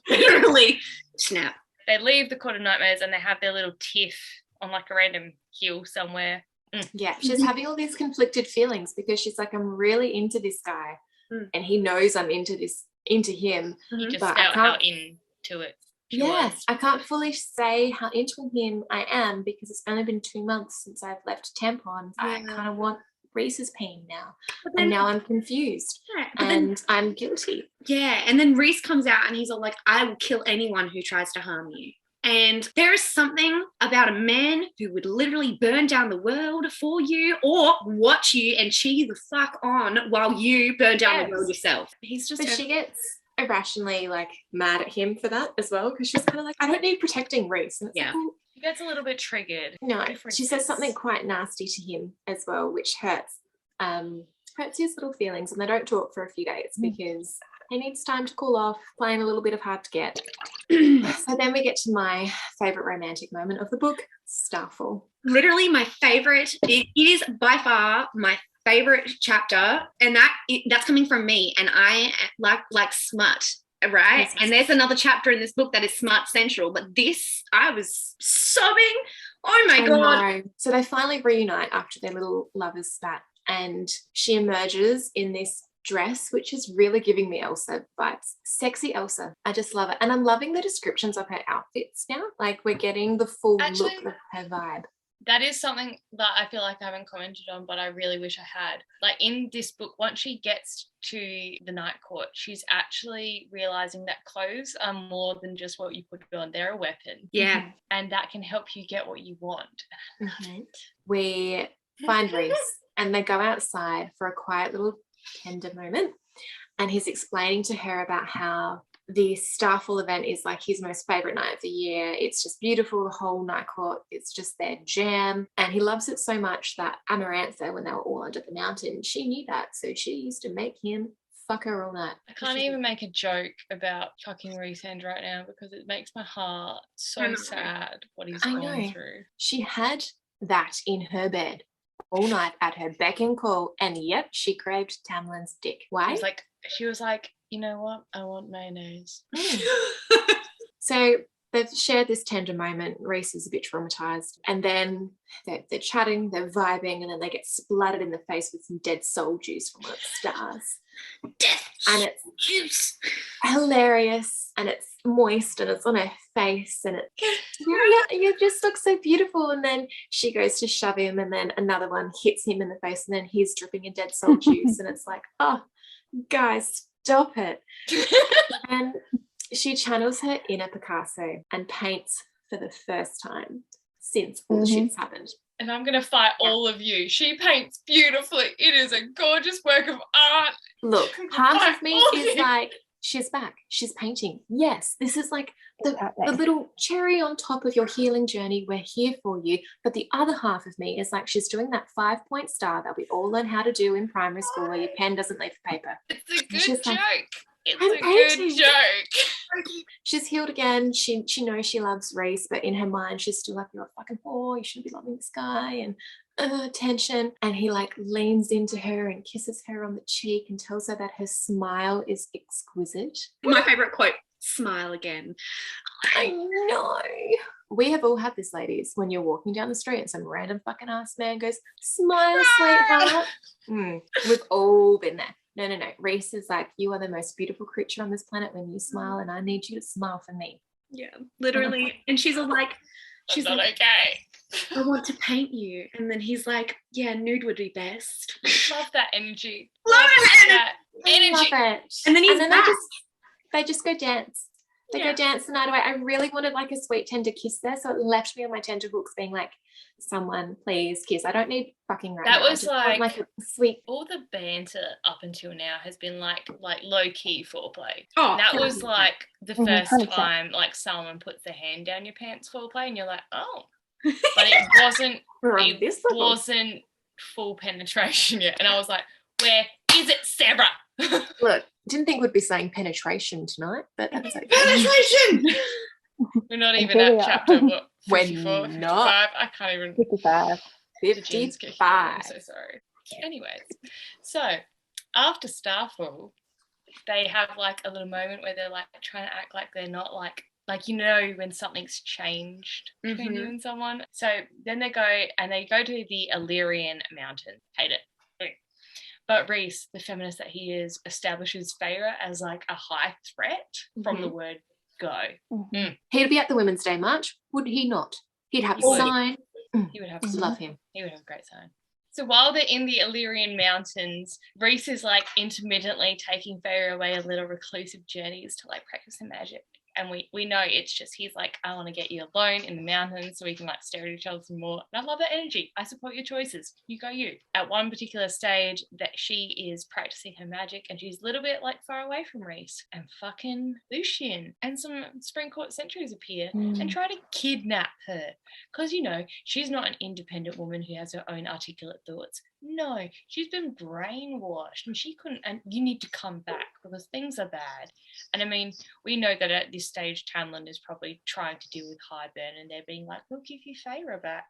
Literally snap. They leave the Court of Nightmares and they have their little tiff on a random hill somewhere. Yeah, she's having all these conflicted feelings because she's like, I'm really into this guy and he knows I'm into him. You just felt how into it. Yes, I can't fully say how into him I am because it's only been 2 months since I've left tampons. I Yeah. kind of want Reese's pain now. But then, And now I'm confused and I'm guilty. yeah, and then Reese comes out and he's all like, I will kill anyone who tries to harm you. And there is something about a man who would literally burn down the world for you or watch you and cheer you the fuck on while you burn down the world yourself. He's just... But she gets irrationally like mad at him for that as well, because she's kind of like, I don't need protecting Reese. And it's like, well, She gets a little bit triggered. no, she says something quite nasty to him as well, which hurts his little feelings, and they don't talk for a few days because he needs time to cool off, playing a little bit of hard to get. So then we get to my favourite romantic moment of the book, Starfall. Literally my favourite. It is by far my favourite chapter, and that's coming from me, and I like smut, right? Yes. And there's another chapter in this book that is smut central, but this, I was sobbing. Oh my God. Know. So they finally reunite after their little lovers spat, and she emerges in this dress, which is really giving me Elsa vibes. Sexy Elsa. I just love it. And I'm loving the descriptions of her outfits now. Like, we're getting the full look of her vibe. That is something that I feel like I haven't commented on, but I really wish I had. Like, in this book, once she gets to the night court, she's actually realizing that clothes are more than just what you put on. They're a weapon. Yeah. And that can help you get what you want. Mm-hmm. We find Reese and they go outside for a quiet little tender moment, and he's explaining to her about how the Starfall event is like his most favourite night of the year. It's just beautiful, the whole night court. It's just their jam. And he loves it so much that Amarantha, when they were all under the mountain, she knew that. So she used to make him fuck her all night. I can't even make a joke about fucking Reese End right now because it makes my heart so sad what he's gone through. She had that in her bed all night at her beck and call, and yet she craved Tamlin's dick. Why? She was like, you know what? I want mayonnaise. So they've shared this tender moment. Reese is a bit traumatized, and then they're chatting, they're vibing, and then they get splattered in the face with some dead soul juice from one of the stars. And it's juice. Hilarious, and it's moist, and it's on her face, and you just look so beautiful. And then she goes to shove him, and then another one hits him in the face, and then he's dripping in dead soul juice, and it's like, oh, guys, stop it. And she channels her inner Picasso and paints for the first time since all the shit's happened. And I'm going to fight all of you. She paints beautifully. It is a gorgeous work of art. Look, half of me is like, she's back. She's painting. Yes, this is like the little cherry on top of your healing journey. We're here for you. But the other half of me is like, she's doing that 5-point star that we all learn how to do in primary school where your pen doesn't leave the paper. It's a good joke. It's I'm a painting. good joke. She's healed again. She knows she loves Reese, but in her mind, she's still like, you're a fucking whore. You shouldn't be loving this guy. And tension. And he like leans into her and kisses her on the cheek and tells her that her smile is exquisite. My favourite quote, smile again. I know. We have all had this, ladies, when you're walking down the street and some random fucking ass man goes, smile, sweetheart. We've all been there. No. Reese is like, you are the most beautiful creature on this planet when you smile, and I need you to smile for me. Yeah, literally. And she's all like, she's not like, okay. I want to paint you. And then he's like, yeah, nude would be best. Love that energy. Love that energy. Love it. And then they just go dance. They go dance the night away. I really wanted like a sweet tender kiss there, so it left me on my tenterhooks being like, someone please kiss. I don't need fucking right that now. Was like a sweet. All the banter up until now has been like low-key foreplay. Oh, that was like the first 100%. time like someone puts their hand down your pants foreplay, and you're like, oh. But it wasn't full penetration yet. And I was like, where is it, Sarah? Look, didn't think we'd be saying penetration tonight, but that's okay. penetration. We're not even at chapter what? 54, We're 55? not. I can't even. 55. 55. I'm so sorry. Anyways, so after Starfall, they have like a little moment where they're like trying to act like they're not like you know when something's changed between you and someone. So then they go to the Illyrian mountain. Hate it. But Reese, the feminist that he is, establishes Feyre as like a high threat from the word go. Mhm. He'd be at the Women's Day March, would he not? He'd have He a would. sign. He would have Love him. He would have a great sign. So while they're in the Illyrian mountains, Rhys is like intermittently taking Feyre away on little reclusive journeys to like practice her magic. And we know it's just, he's like, I want to get you alone in the mountains so we can like stare at each other some more. And I love that energy. I support your choices. You go you. At one particular stage that she is practicing her magic and she's a little bit like far away from Rhys, and fucking Lucien and some Spring Court sentries appear and try to kidnap her. Because, you know, she's not an independent woman who has her own articulate thoughts. No, she's been brainwashed and she couldn't, and you need to come back because things are bad. And I mean, we know that at this stage, Tamlin is probably trying to deal with Highburn and they're being like, we'll give you Feyre back.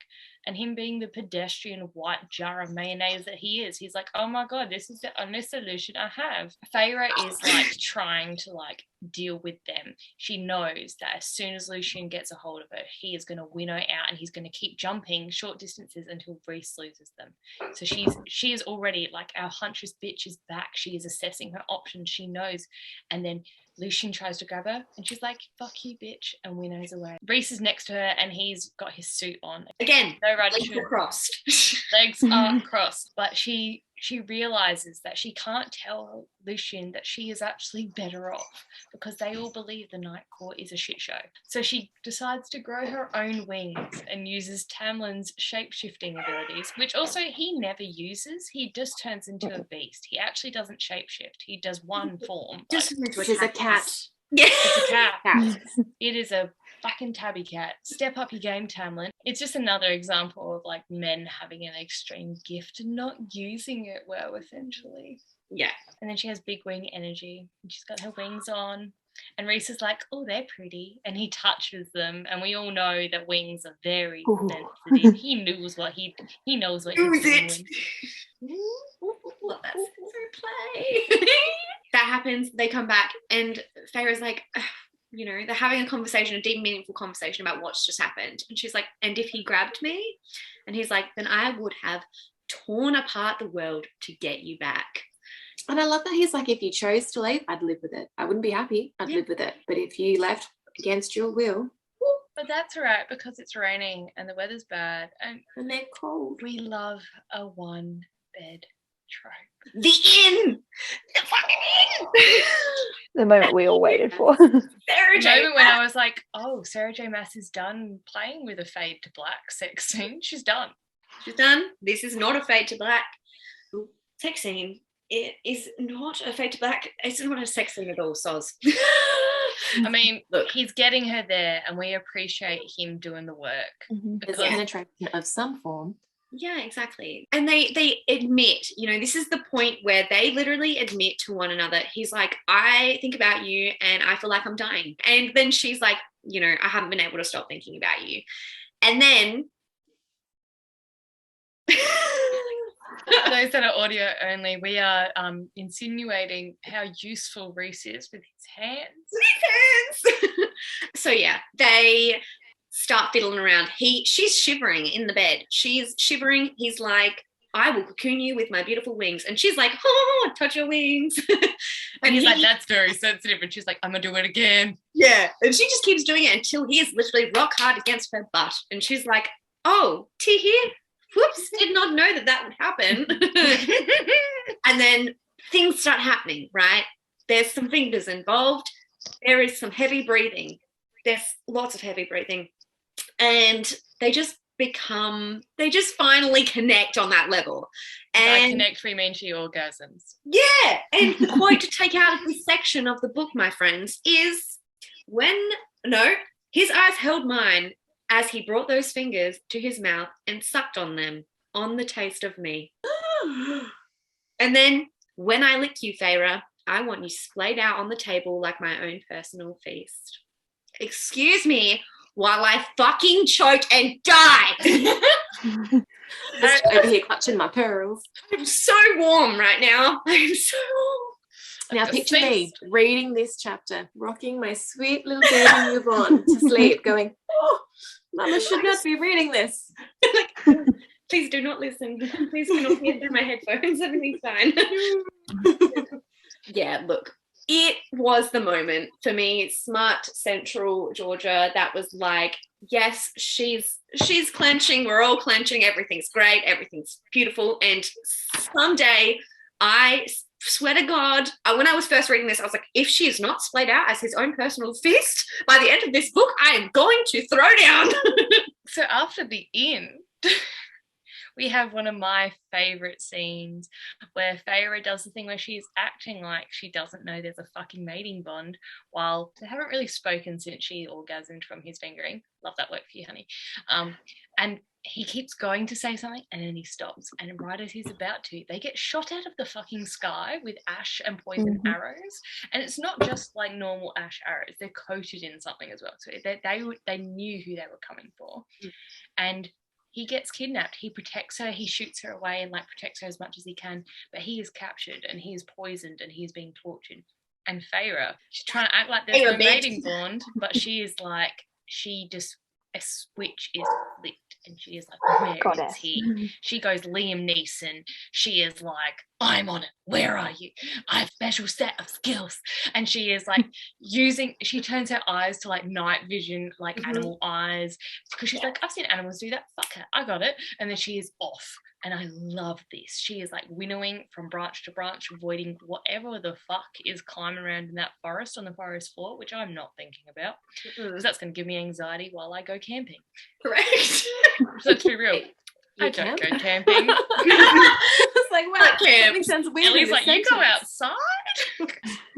And him being the pedestrian white jar of mayonnaise that he is, he's like, oh my God, this is the only solution I have. Feyre is like trying to like deal with them. She knows that as soon as Lucien gets a hold of her, he is going to winnow out and he's going to keep jumping short distances until Rhys loses them. So she is already like, our huntress bitch is back. She is assessing her options. She knows. And then Lucien tries to grab her and she's like, fuck you, bitch, and winnows away. Rhys is next to her and he's got his suit on. Again, No right legs are crossed. Legs are crossed, but she realizes that she can't tell Lucien that she is actually better off because they all believe the Night Court is a shit show. So she decides to grow her own wings and uses Tamlin's shape-shifting abilities, which also he never uses. He just turns into a beast. He actually doesn't shape-shift. He does one form. Just Which is a cat. Yeah. It's a cat. Cat. It is a fucking tabby cat. Step up your game, Tamlin. It's just another example of like men having an extreme gift and not using it well, essentially. Yeah. And then she has big wing energy. And she's got her wings on. And Rhys is like, oh, they're pretty. And he touches them. And we all know that wings are very sensitive. He knows what he knows what he's doing. Love that sense of play. That happens. They come back and Feyre's like, you know, they're having a conversation, a deep, meaningful conversation about what's just happened. And she's like, and if he grabbed me? And he's like, then I would have torn apart the world to get you back. And I love that he's like, if you chose to leave, I'd live with it. I wouldn't be happy. I'd live with it. But if you left against your will. But that's all right because it's raining and the weather's bad. And they're cold. We love a one bed trope. The inn! The fucking inn! The moment we all waited for. Sarah J. Moment when I was like, oh, Sarah J. Maas is done playing with a fade to black sex scene. She's done. She's done. This is not a fade to black sex scene. It is not a fade to black. It's not a sex scene at all, soz. I mean, look, he's getting her there and we appreciate him doing the work. There's penetration of some form. Yeah, exactly. And they admit, you know, this is the point where they literally admit to one another. He's like, I think about you and I feel like I'm dying. And then she's like, you know, I haven't been able to stop thinking about you. And then for those that are audio only, we are insinuating how useful Rhys is with his hands. So yeah, they start fiddling around. She's shivering in the bed. She's shivering. He's like, I will cocoon you with my beautiful wings. And she's like, oh, touch your wings. And he's like, that's very sensitive. And she's like, I'm going to do it again. Yeah. And she just keeps doing it until he is literally rock hard against her butt. And she's like, oh, tea here? Whoops, did not know that would happen. And then things start happening, right? There's some fingers involved. There is some heavy breathing. There's lots of heavy breathing. And they just finally connect on that level. And by connect, we mean she orgasms. Yeah. And the quote to take out of this section of the book, my friends, is his eyes held mine as he brought those fingers to his mouth and sucked on them, on the taste of me. And then, when I lick you, Feyre, I want you splayed out on the table like my own personal feast. Excuse me while I fucking choke and die. Just over here clutching my pearls. I'm so warm right now. I'm so warm. Now picture me reading this chapter, rocking my sweet little baby newborn to sleep, going, oh, Mama should not be reading this. Please do not listen. Please do not hear through my headphones. Everything's fine. Yeah, look, it was the moment for me. Smart Central Georgia, that was like, yes, she's clenching, we're all clenching, everything's great, everything's beautiful. And someday, I swear to God, when I was first reading this, I was like, if she is not splayed out as his own personal fist by the end of this book, I am going to throw down. So after the end, we have one of my favourite scenes where Feyre does the thing where she's acting like she doesn't know there's a fucking mating bond while they haven't really spoken since she orgasmed from his fingering. Love that work for you, honey. And he keeps going to say something and then he stops. And right as he's about to, they get shot out of the fucking sky with ash and poison arrows. And it's not just like normal ash arrows. They're coated in something as well. So they knew who they were coming for. And he gets kidnapped. He protects her. He shoots her away and like protects her as much as he can. But he is captured and he is poisoned and he's being tortured. And Feyre, she's trying to act like there's no mating bond, but she is like, she just, a switch is flipped and she is like, where is he? She goes Liam Neeson. She is like, I'm on it. Where are you? I have a special set of skills. And she is like she turns her eyes to like night vision, like animal eyes, because she's like, I've seen animals do that. Fuck her. I got it. And then she is off. And I love this. She is like winnowing from branch to branch, avoiding whatever the fuck is climbing around in that forest on the forest floor, which I'm not thinking about because that's going to give me anxiety while I go camping. Correct. So let's be real. I don't go camping. It's like, wow, camp. Sounds weird. Ellie's like, you go outside?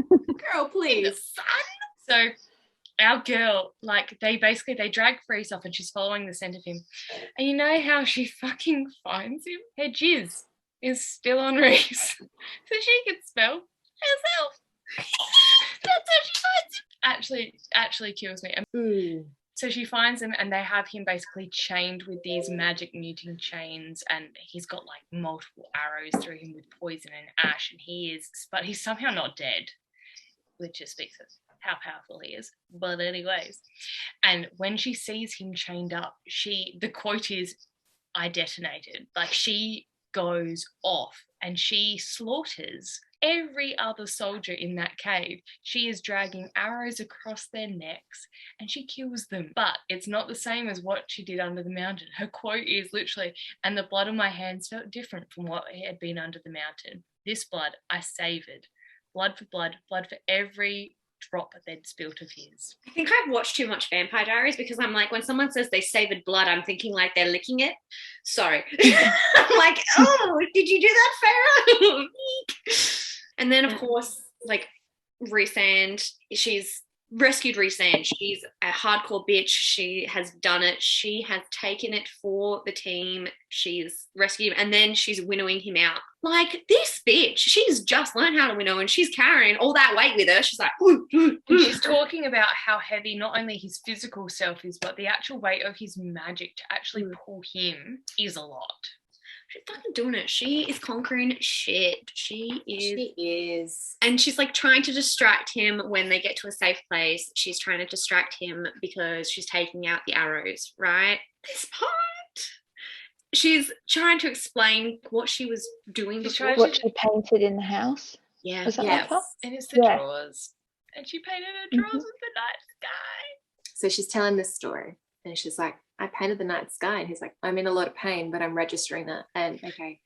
Girl, please. So our girl, like, they drag Freeze off and she's following the scent of him. And you know how she fucking finds him? Her jizz is still on Reese. So she can smell herself. That's how she finds him. Actually kills me. So she finds him and they have him basically chained with these magic muting chains and he's got like multiple arrows through him with poison and ash and but he's somehow not dead, which just speaks of how powerful he is. But anyways, and when she sees him chained up, the quote is, I detonated. Like she goes off and she slaughters every other soldier in that cave. She is dragging arrows across their necks and she kills them. But it's not the same as what she did under the mountain. Her quote is literally, and the blood on my hands felt different from what had been under the mountain. This blood I savoured. Blood for every drop they'd spilt of his. I think I've watched too much Vampire Diaries because I'm like, when someone says they savoured blood, I'm thinking like they're licking it. Sorry. I'm like, oh, did you do that, Feyre? And then, of course, like, Rhysand, she's rescued Rhysand. She's a hardcore bitch. She has done it. She has taken it for the team. She's rescued him, and then she's winnowing him out. Like, this bitch, she's just learned how to winnow, and she's carrying all that weight with her. She's like, And she's talking about how heavy not only his physical self is, but the actual weight of his magic to actually pull him is a lot. She's fucking doing it. She is conquering shit. She is. And she's like trying to distract him when they get to a safe place. She's trying to distract him because she's taking out the arrows, right? This part. She's trying to explain what she was doing before. What she painted in the house? Yeah. Was that that part? And it's the drawers. And she painted her drawers with the night sky. So she's telling this story and she's like, I painted the night sky. And he's like, I'm in a lot of pain, but I'm registering that. And okay.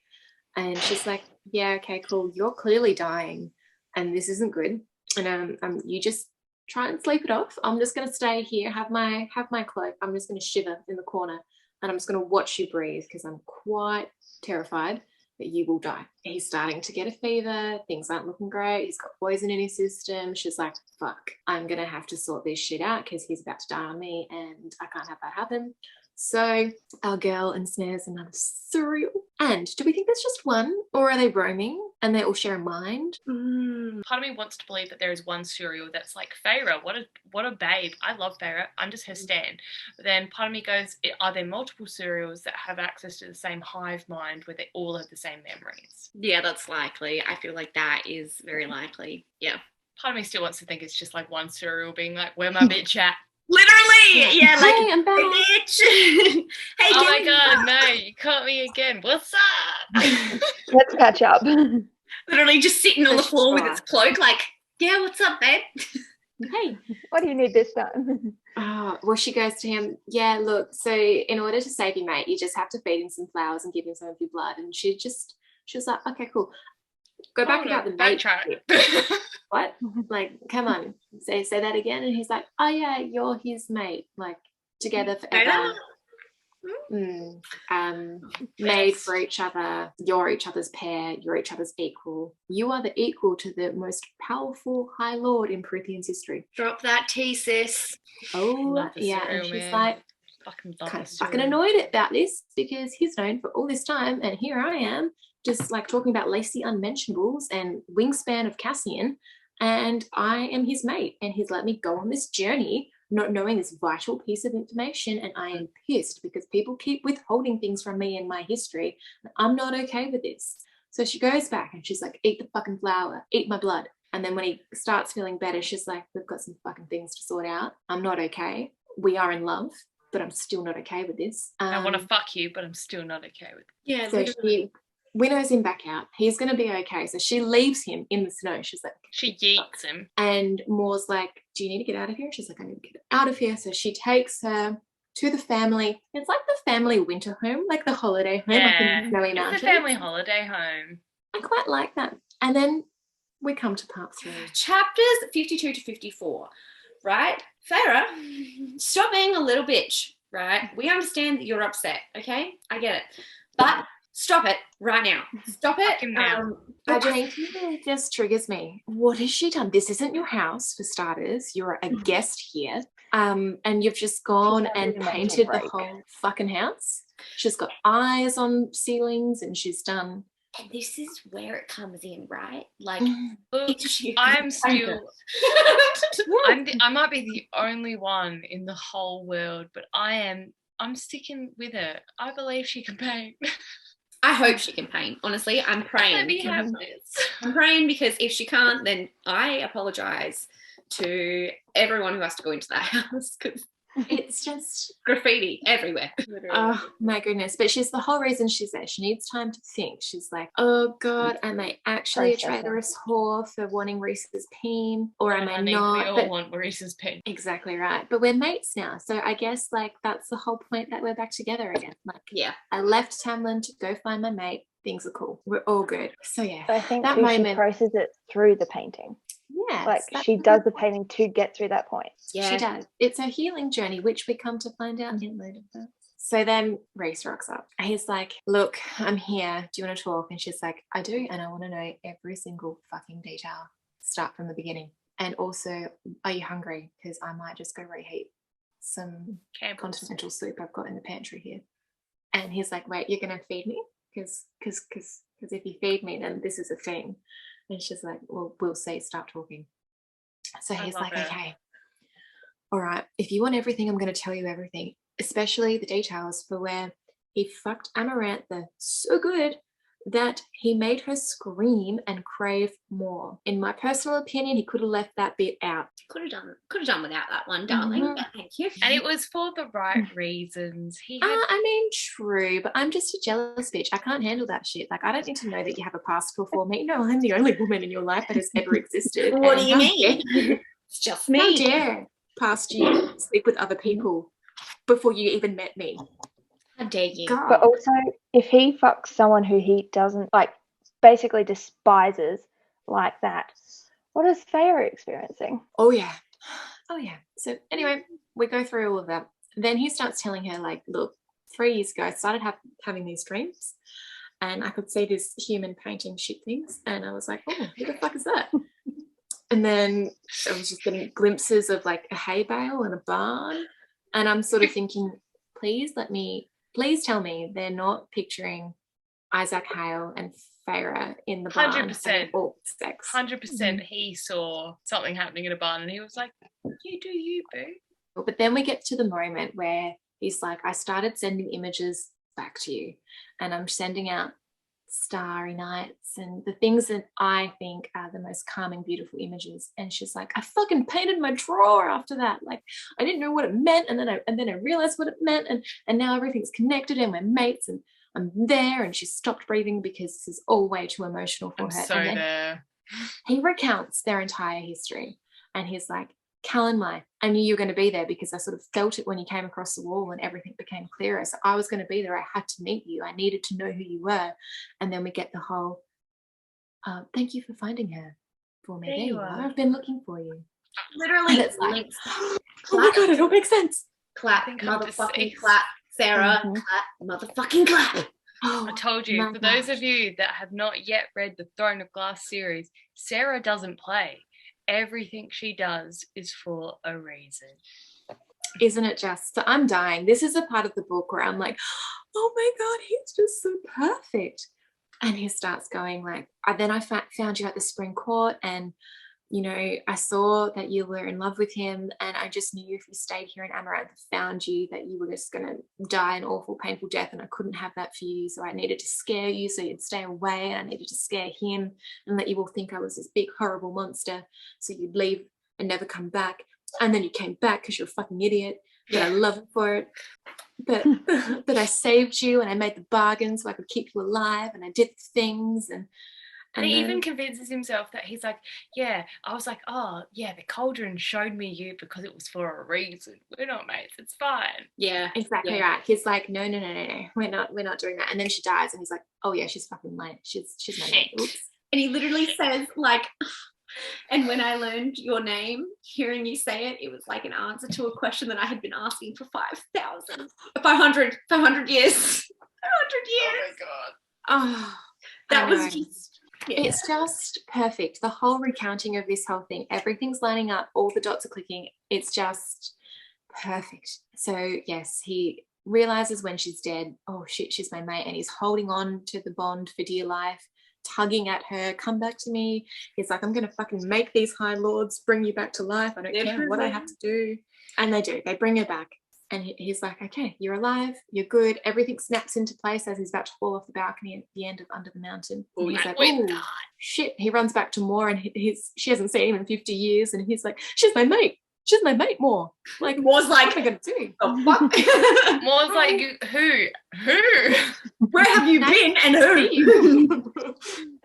And she's like, yeah, okay, cool. You're clearly dying and this isn't good. And you just try and sleep it off. I'm just going to stay here, have my cloak. I'm just going to shiver in the corner and I'm just going to watch you breathe because I'm quite terrified that you will die. He's starting to get a fever. Things aren't looking great. He's got poison in his system. She's like, fuck, I'm going to have to sort this shit out because he's about to die on me and I can't have that happen. So our girl ensnares another cereal. And do we think there's just one or are they roaming and they all share a mind? Part of me wants to believe that there is one cereal that's like, Feyre, what a babe. I love Feyre. I'm just her stan. But then part of me goes, are there multiple cereals that have access to the same hive mind where they all have the same memories? Yeah, that's likely. I feel like that is very likely. Yeah. Part of me still wants to think it's just like one cereal being like, where my bitch at? Literally, yeah, like, hey, I'm back. Bitch. Hey, oh my god, no, you caught me again. What's up? Let's catch up. Literally just sitting on the floor with its cloak, like, Yeah, what's up, babe? Hey. What do you need this time? Oh, well, she goes to him, yeah, look, so in order to save your mate, you just have to feed him some flowers and give him some of your blood. And she was like, okay, cool. Go back about the mate. backtrack. What? Like, come on, say that again. And he's like, oh yeah, you're his mate, like together forever. Made for each other. You're each other's pair. You're each other's equal. You are the equal to the most powerful High Lord in Prithian's history. Drop that T, sis. Oh yeah, Cyril, and she's man. like Love kind of this fucking Cyril. annoyed about this because he's known for all this time, and here I am just like talking about Lacey unmentionables and wingspan of Cassian, and I am his mate, and he's let me go on this journey not knowing this vital piece of information, and I am pissed because people keep withholding things from me in my history. I'm not okay with this. So she goes back and she's like, eat the fucking flower, eat my blood. And then when he starts feeling better, she's like, we've got some fucking things to sort out. I'm not okay. We are in love, but I'm still not okay with this. I want to fuck you, but I'm still not okay with it. Yeah, So she winnows him back out. He's going to be okay. So she leaves him in the snow. She's like, She yeets him. and Moore's like, do you need to get out of here? She's like, I need to get out of here. So she takes her to the family. It's like the family winter home, like the holiday home up in the snowy mountains. It's a family holiday home. I quite like that. And then we come to part 3. Chapters 52 to 54, right? Feyre, stop being a little bitch, right? We understand that you're upset, okay? I get it. But stop it right now. Stop it. Fucking now. It just triggers me. What has she done? This isn't your house, for starters. You're a guest here. And you've just gone and painted the whole fucking house. She's got eyes on ceilings, and she's done. And this is where it comes in, right? Like, Look, I'm still. I might be the only one in the whole world, but I'm sticking with her. I believe she can paint. I hope she can paint. Honestly, I'm praying. Let me have this. I'm praying because if she can't, then I apologize to everyone who has to go into that house because It's just graffiti everywhere. oh my goodness. But she's the whole reason she's there. She needs time to think. She's like, oh God, am I actually a traitorous whore for wanting Reese's peen? Or am I not? We all But want Reese's peen. exactly right. But we're mates now. So I guess like that's the whole point, that we're back together again. Like Yeah. I left Tamlin to go find my mate. Things are cool. We're all good. So yeah. But I think that too, she moment- processes it through the painting. Yes, Like that's she a does good the point. painting to get through that point. Yeah. She does. It's a healing journey, which we come to find out in later. So then Reese rocks up. He's like, look, I'm here. Do you want to talk? And she's like, I do. And I want to know every single fucking detail. Start from the beginning. And also, are you hungry? Because I might just go reheat some continental soup I've got in the pantry here. And he's like, wait, you're going to feed me? Because if you feed me, then this is a thing. And she's like, well, we'll see. Start talking. So he's like, okay, all right, if you want everything, I'm going to tell you everything, especially the details for where he fucked Amarantha so good that he made her scream and crave more. In my personal opinion, he could have left that bit out. Could have done without that one, darling. Mhm. But thank you. And it was for the right reasons. He had I mean, true, but I'm just a jealous bitch. I can't handle that shit. Like, I don't need to know that you have a past before me. No, I'm the only woman in your life that has ever existed. What do And you how mean? dare- It's just How me. dare past you sleep with other people before you even met me? How dare you? God. But also, if he fucks someone who he doesn't like, basically despises like that, what is Feyre experiencing? Oh yeah. So anyway, we go through all of that. Then he starts telling her, like, look, 3 years ago I started having these dreams, and I could see this human painting shit things, and I was like, oh, who the fuck is that? And then I was just getting glimpses of like a hay bale and a barn, and I'm sort of thinking, please tell me they're not picturing Isaac Hale and Feyre in the barn. 100%. All sex. 100% he saw something happening in a barn and he was like, you do you, boo. But then we get to the moment where he's like, I started sending images back to you, and I'm sending out starry nights and the things that I think are the most calming, beautiful images. And she's like, I fucking painted my drawer after that. Like, I didn't know what it meant, and then I realized what it meant, and now everything's connected and we're mates and I'm there. And she stopped breathing because this is all way too emotional for I'm her. so And then there. He recounts their entire history, and he's like, Calanmai, I knew you were going to be there because I sort of felt it when you came across the wall and everything became clearer. So I was going to be there. I had to meet you. I needed to know who you were. And then we get the whole, thank you for finding her for me. There you are. I've been looking for you. Literally, And it's like, oh my God, it all makes sense. Clap, motherfucking clap, Sarah, clap, motherfucking clap. I told you, for those of you that have not yet read the Throne of Glass series, Sarah doesn't play. Everything she does is for a reason. Isn't it just? So I'm dying. This is a part of the book where I'm like, oh my God, he's just so perfect. And he starts going like, then I found you at the Spring Court, and you know, I saw that you were in love with him, and I just knew if you stayed here in Amaranth, found you, that you were just going to die an awful, painful death, and I couldn't have that for you. So I needed to scare you so you'd stay away, and I needed to scare him and let you all think I was this big, horrible monster so you'd leave and never come back. And then you came back because you're a fucking idiot, but I love you for it. But I saved you, and I made the bargain so I could keep you alive, and I did things, and he even convinces himself that he's like, yeah, I was like, oh, yeah, the cauldron showed me you because it was for a reason. We're not mates. It's fine. Yeah, exactly right. He's like, no. We're not doing that. And then she dies, and he's like, oh yeah, she's fucking mate. She's my mate. Oops. And he literally says like, and when I learned your name, hearing you say it, it was like an answer to a question that I had been asking for 500 years. 500 years. Oh my God. Oh, that was just. Yeah. It's just perfect. The whole recounting of this whole thing, everything's lining up, all the dots are clicking. It's just perfect. So yes, he realizes when she's dead, oh shit, she's my mate, and he's holding on to the bond for dear life, tugging at her, come back to me. He's like, I'm gonna fucking make these High Lords bring you back to life. I don't care what I have to do. And they do. They bring her back. And he's like, okay, you're alive, you're good. Everything snaps into place as he's about to fall off the balcony at the end of Under the Mountain. And he's like, oh, shit. He runs back to Moore, and she hasn't seen him in 50 years. And he's like, she's my mate. She's my mate, Moore. Like, Moore's like, what am I going to do? The fuck? Moore's like, who? Where have you been, and who?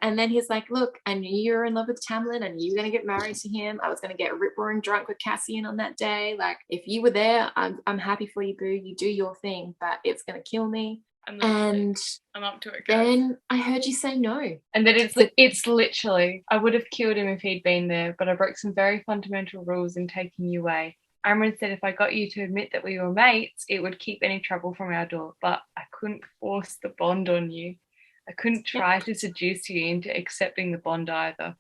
And then he's like, look, I knew you were in love with Tamlin. I knew you were going to get married to him. I was going to get rip-roaring drunk with Cassian on that day. Like, if you were there, I'm happy for you, boo. You do your thing, but it's going to kill me. And I'm up to it, guys. Then I heard you say no. And then it's literally, I would have killed him if he'd been there, but I broke some very fundamental rules in taking you away. Amryn said if I got you to admit that we were mates, it would keep any trouble from our door, but I couldn't force the bond on you. I couldn't try to seduce you into accepting the bond either,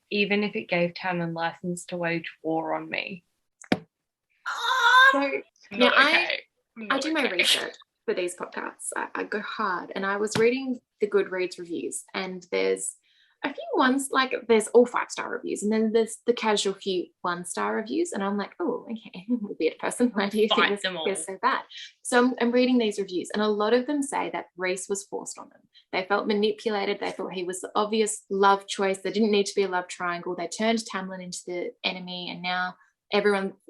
even if it gave Tamlin license to wage war on me. So now I do my research for these podcasts. I go hard, and I was reading the Goodreads reviews, and there's a few ones, like there's all 5-star reviews, and then there's the casual few 1-star reviews, and I'm like, oh, okay, weird person, why do you think this is so bad? So I'm reading these reviews, and a lot of them say that Rhys was forced on them. They felt manipulated. They thought he was the obvious love choice. There didn't need to be a love triangle. They turned Tamlin into the enemy, and now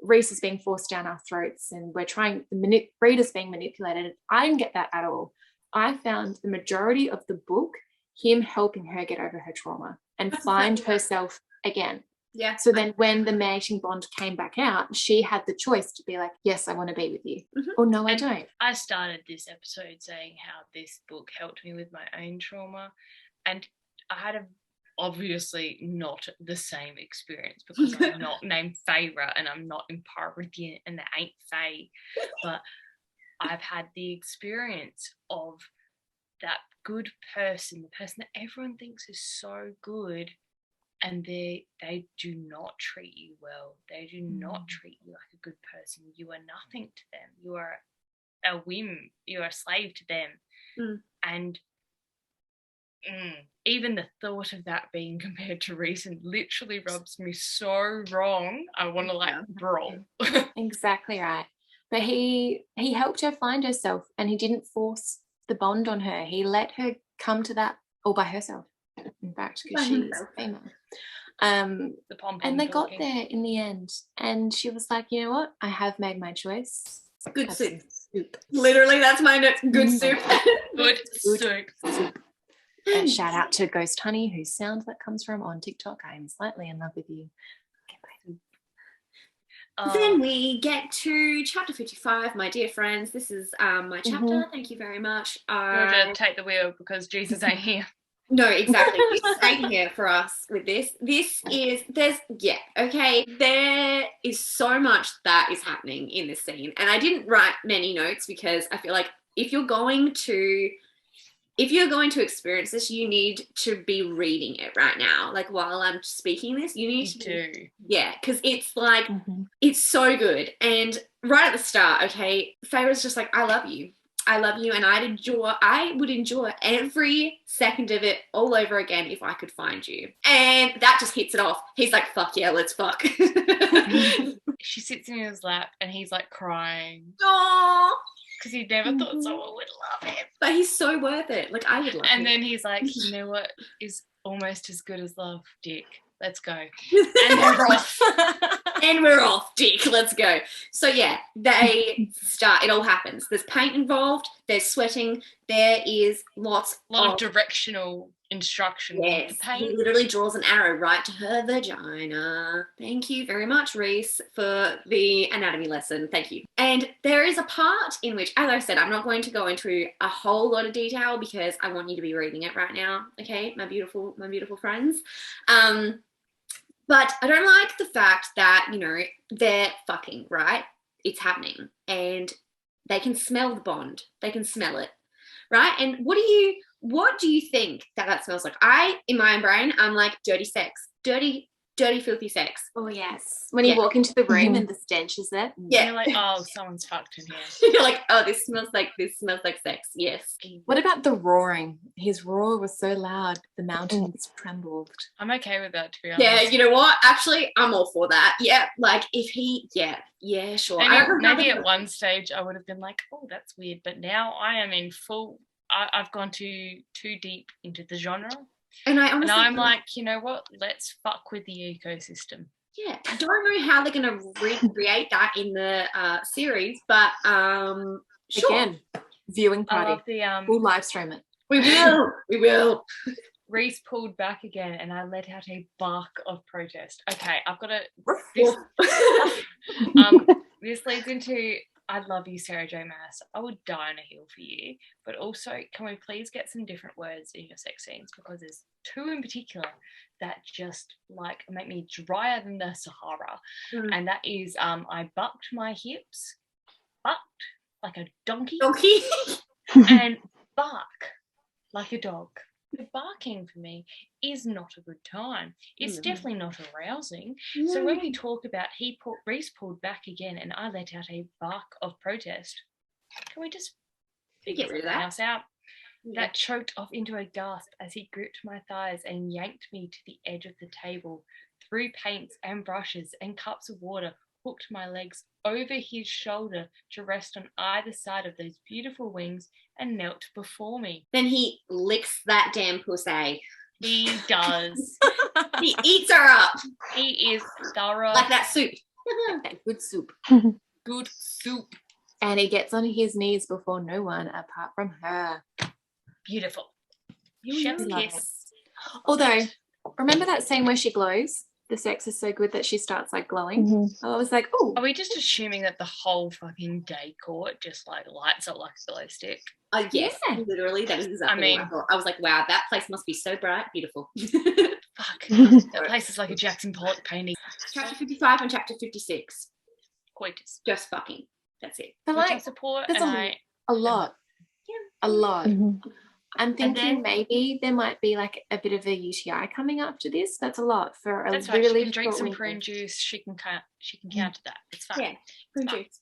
Rhys is being forced down our throats, and the reader's being manipulated. I didn't get that at all. I found the majority of the book him helping her get over her trauma and find herself again. Yeah. So then when the mating bond came back out, she had the choice to be like, yes, I want to be with you. Mm-hmm. Or no, I don't. I started this episode saying how this book helped me with my own trauma. And I had obviously not the same experience because I'm not named Feyre, and I'm not in Briony, and there ain't Fae. But I've had the experience of that good person, the person that everyone thinks is so good, and they do not treat you well. They do not treat you like a good person. You are nothing to them. You are a whim. You are a slave to them. And even the thought of that being compared to reason literally rubs me so wrong. I want to brawl. Exactly right. But he helped her find herself, and he didn't force the bond on her. He let her come to that all by herself, in fact, because she's female. And they got there in the end, and she was like, you know what, I have made my choice. Good soup. Literally, that's my note. Good soup. Good soup. Shout out to Ghost Honey, whose sound that comes from on TikTok. I am slightly in love with you. Okay, Then we get to chapter 55, my dear friends. This is my chapter. Thank you very much. Georgia, take the wheel because Jesus ain't here. No, exactly. Jesus ain't here for us with this. There is so much that is happening in this scene. And I didn't write many notes because I feel like if you're going to experience this, you need to be reading it right now. Like while I'm speaking this, you need to. Yeah, because it's like, it's so good. And right at the start, okay, Feyre's just like, I love you, and I would enjoy every second of it all over again if I could find you. And that just hits it off. He's like, fuck yeah, let's fuck. She sits in his lap and he's like crying. Aww. Because he never thought someone would love him. But he's so worth it. Like, I would love him. And then he's like, you know what is almost as good as love, Dick? Let's go. And we're off. And we're off, Dick. Let's go. So, yeah, they start. It all happens. There's paint involved. There's sweating. There is lots of directional instruction. Yes, the paint. He literally draws an arrow right to her vagina. Thank you very much, Reese, for the anatomy lesson. Thank you. And there is a part in which, as I said, I'm not going to go into a whole lot of detail because I want you to be reading it right now. Okay, my beautiful friends. But I don't like the fact that, you know, they're fucking, right? It's happening. And they can smell the bond. They can smell it, right? And what do you think that smells like? In my brain, I'm like dirty sex. Dirty, filthy sex. Oh, yes. When you walk into the room and the stench is there. Yeah. You're like, oh, someone's fucked in here. You're like, oh, this smells like sex. Yes. What about the roaring? His roar was so loud, the mountains trembled. I'm okay with that, to be honest. Yeah, you know what? Actually, I'm all for that. Yeah, like if he, yeah, sure. Maybe at one stage I would have been like, oh, that's weird. But now I am in full, I've gone too deep into the genre. And I'm like, you know what? Let's fuck with the ecosystem. Yeah, I don't know how they're going to recreate that in the series, but sure. Again, viewing party. We'll live stream it. We will. Reese pulled back again, and I let out a bark of protest. Okay, I've got to. This leads into. I love you, Sarah J. Maas. I would die on a hill for you. But also, can we please get some different words in your sex scenes? Because there's two in particular that just like make me drier than the Sahara. And that is, I bucked my hips, bucked like a donkey. And bark like a dog. The barking for me is not a good time. It's definitely not arousing. So when we talk about Reese pulled back again and I let out a bark of protest, can we just get rid of that? Out? Yeah. That choked off into a gasp as he gripped my thighs and yanked me to the edge of the table, threw paints and brushes and cups of water, hooked my legs over his shoulder to rest on either side of those beautiful wings and knelt before me. Then he licks that damn pussy. He does. He eats her up. He is thorough. Like that soup. That good soup. Good soup. And he gets on his knees before no one apart from her. Beautiful. Chef's kiss. Although, remember that scene where she glows? The sex is so good that she starts like glowing. I was like, oh. Are we just assuming that the whole fucking day court just like lights up like a glow stick? Yes, literally. That is exactly what I thought. I was like, wow, that place must be so bright, beautiful. Fuck. That place is like a Jackson Pollock painting. Chapter 55 and chapter 56. Coitus. Just fucking. That's it. But like, support there's and a lot. Yeah. A lot. I'm thinking maybe there might be like a bit of a UTI coming after this. That's a lot for a that's really right. She can drink some prune juice. She can counter that. It's fine. Yeah, prune juice.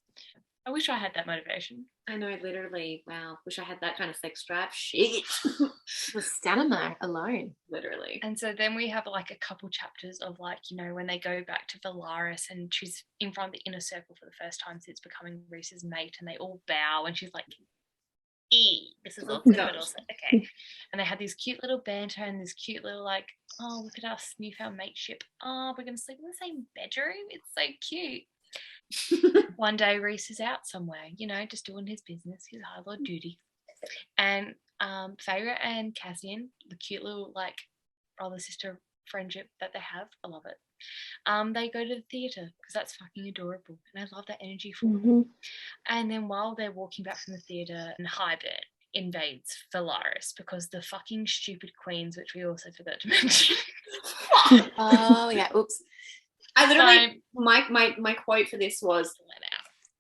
I wish I had that motivation. I know, literally. Wow, wish I had that kind of sex drive. Shit. The stamina alone. Literally. And so then we have like a couple chapters of like, you know, when they go back to Valaris and she's in front of the inner circle for the first time since becoming Reese's mate, and they all bow and she's like, this is all good. Also, okay. And they had this cute little banter and this cute little like, oh, look at us, newfound mateship. Oh, we're going to sleep in the same bedroom. It's so cute. One day Reese is out somewhere, you know, just doing his business, his high lord duty. And Feyre and Cassian, the cute little like brother-sister friendship that they have, I love it. They go to the theatre because that's fucking adorable, and I love that energy for them. And then while they're walking back from the theatre, and Hybern invades Valaris because the fucking stupid queens, which we also forgot to mention. Oh yeah, oops. I literally, my quote for this was,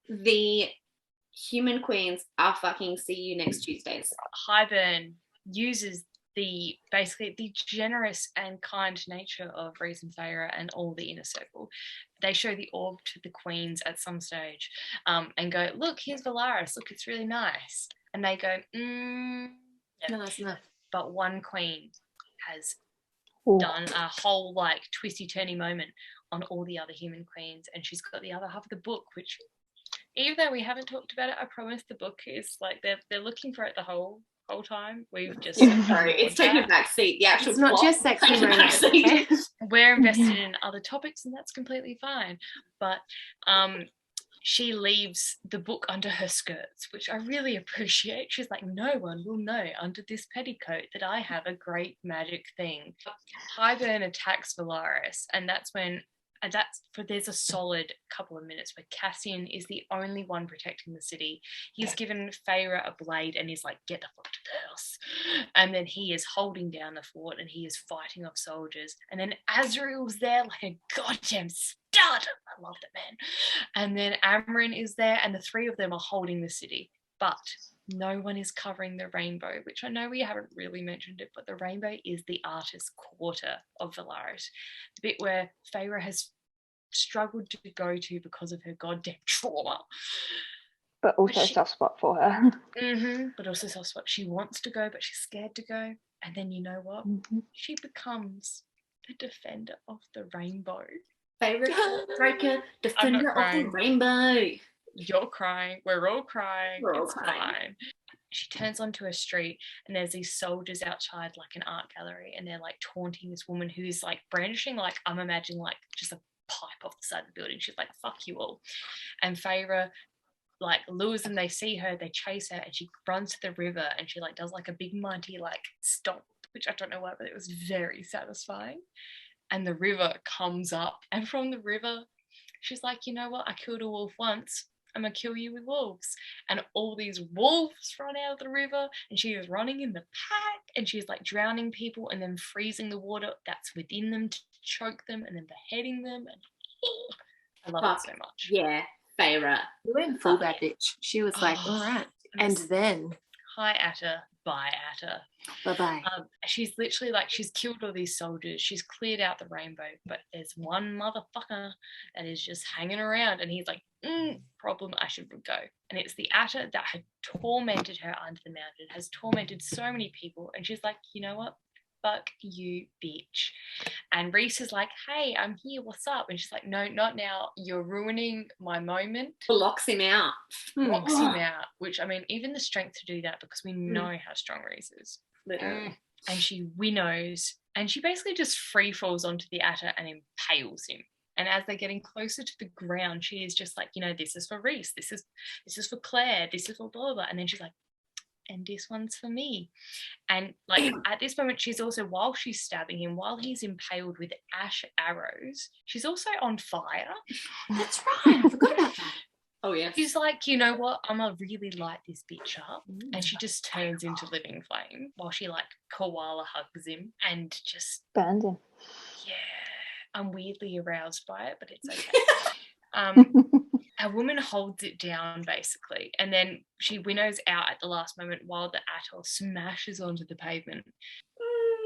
the human queens are fucking see you next Tuesdays. Hybern uses basically the generous and kind nature of Rhys and Feyre and all the inner circle. They show the orb to the queens at some stage, and go, look, here's Valaris, look, it's really nice. And they go, No, that's enough. But one queen has done a whole like twisty turny moment on all the other human queens, and she's got the other half of the book, which even though we haven't talked about it, I promise the book is like they're looking for it the whole time. We've just sorry, it's taking a back seat. The actual it's not plot. just sex and romance. Okay? We're invested in other topics, and that's completely fine. But she leaves the book under her skirts, which I really appreciate. She's like, no one will know under this petticoat that I have a great magic thing. Hybern attacks Valaris, and that's when there's a solid couple of minutes where Cassian is the only one protecting the city. He's given Feyre a blade and he's like, get the fuck to the house. And then he is holding down the fort and he is fighting off soldiers. And then Azriel's there like a goddamn stud. I love that man. And then Amren is there, and the three of them are holding the city. But no one is covering the rainbow, which I know we haven't really mentioned it, but the rainbow is the artist's quarter of Valaris. The bit where Feyre has struggled to go to because of her goddamn trauma. But also a soft spot for her. But also soft spot. She wants to go, but she's scared to go. And then you know what? She becomes the defender of the rainbow. Favorite breaker, defender of the rainbow. You're crying. We're all crying. We're all it's crying. fine. She turns onto a street and there's these soldiers outside like an art gallery, and they're like taunting this woman who's like brandishing, like I'm imagining like just a pipe off the side of the building. She's like, fuck you all. And Feyre like lures them, they see her, they chase her, and she runs to the river and she like does like a big mighty like stomp, which I don't know why, but it was very satisfying. And the river comes up, and from the river she's like, you know what, I killed a wolf once, I'm gonna kill you with wolves. And all these wolves run out of the river, and she is running in the pack, and she's like drowning people and then freezing the water that's within them to choke them and then beheading them. And I love it so much. Yeah, Feyre. We went full bad bitch. She was like, all right. And then hi Atta, bye Atta. Bye-bye. She's literally like, she's killed all these soldiers, she's cleared out the rainbow, but there's one motherfucker that is just hanging around, and he's like, problem, I should go. And it's the Atta that had tormented her under the mountain, has tormented so many people, and she's like, you know what, fuck you, bitch. And Rhys is like, hey, I'm here, what's up? And she's like, no, not now, you're ruining my moment. Locks him out. Locks him out, which, I mean, even the strength to do that, because we know how strong Rhys is. Literally. And she winnows, and she basically just free falls onto the Atta and impales him. And as they're getting closer to the ground, she is just like, you know, this is for Rhys, this is for Claire, this is for blah, blah, blah. And then she's like, and this one's for me. And like at this moment, she's also, while she's stabbing him, while he's impaled with ash arrows, she's also on fire. That's right, I forgot about that. Oh yeah. She's like, you know what, I'm gonna really light this bitch up. And she just turns into living flame while she like koala hugs him and just Burns him. yeah, I'm weirdly aroused by it, but it's okay. A woman holds it down basically, and then she winnows out at the last moment while the atoll smashes onto the pavement.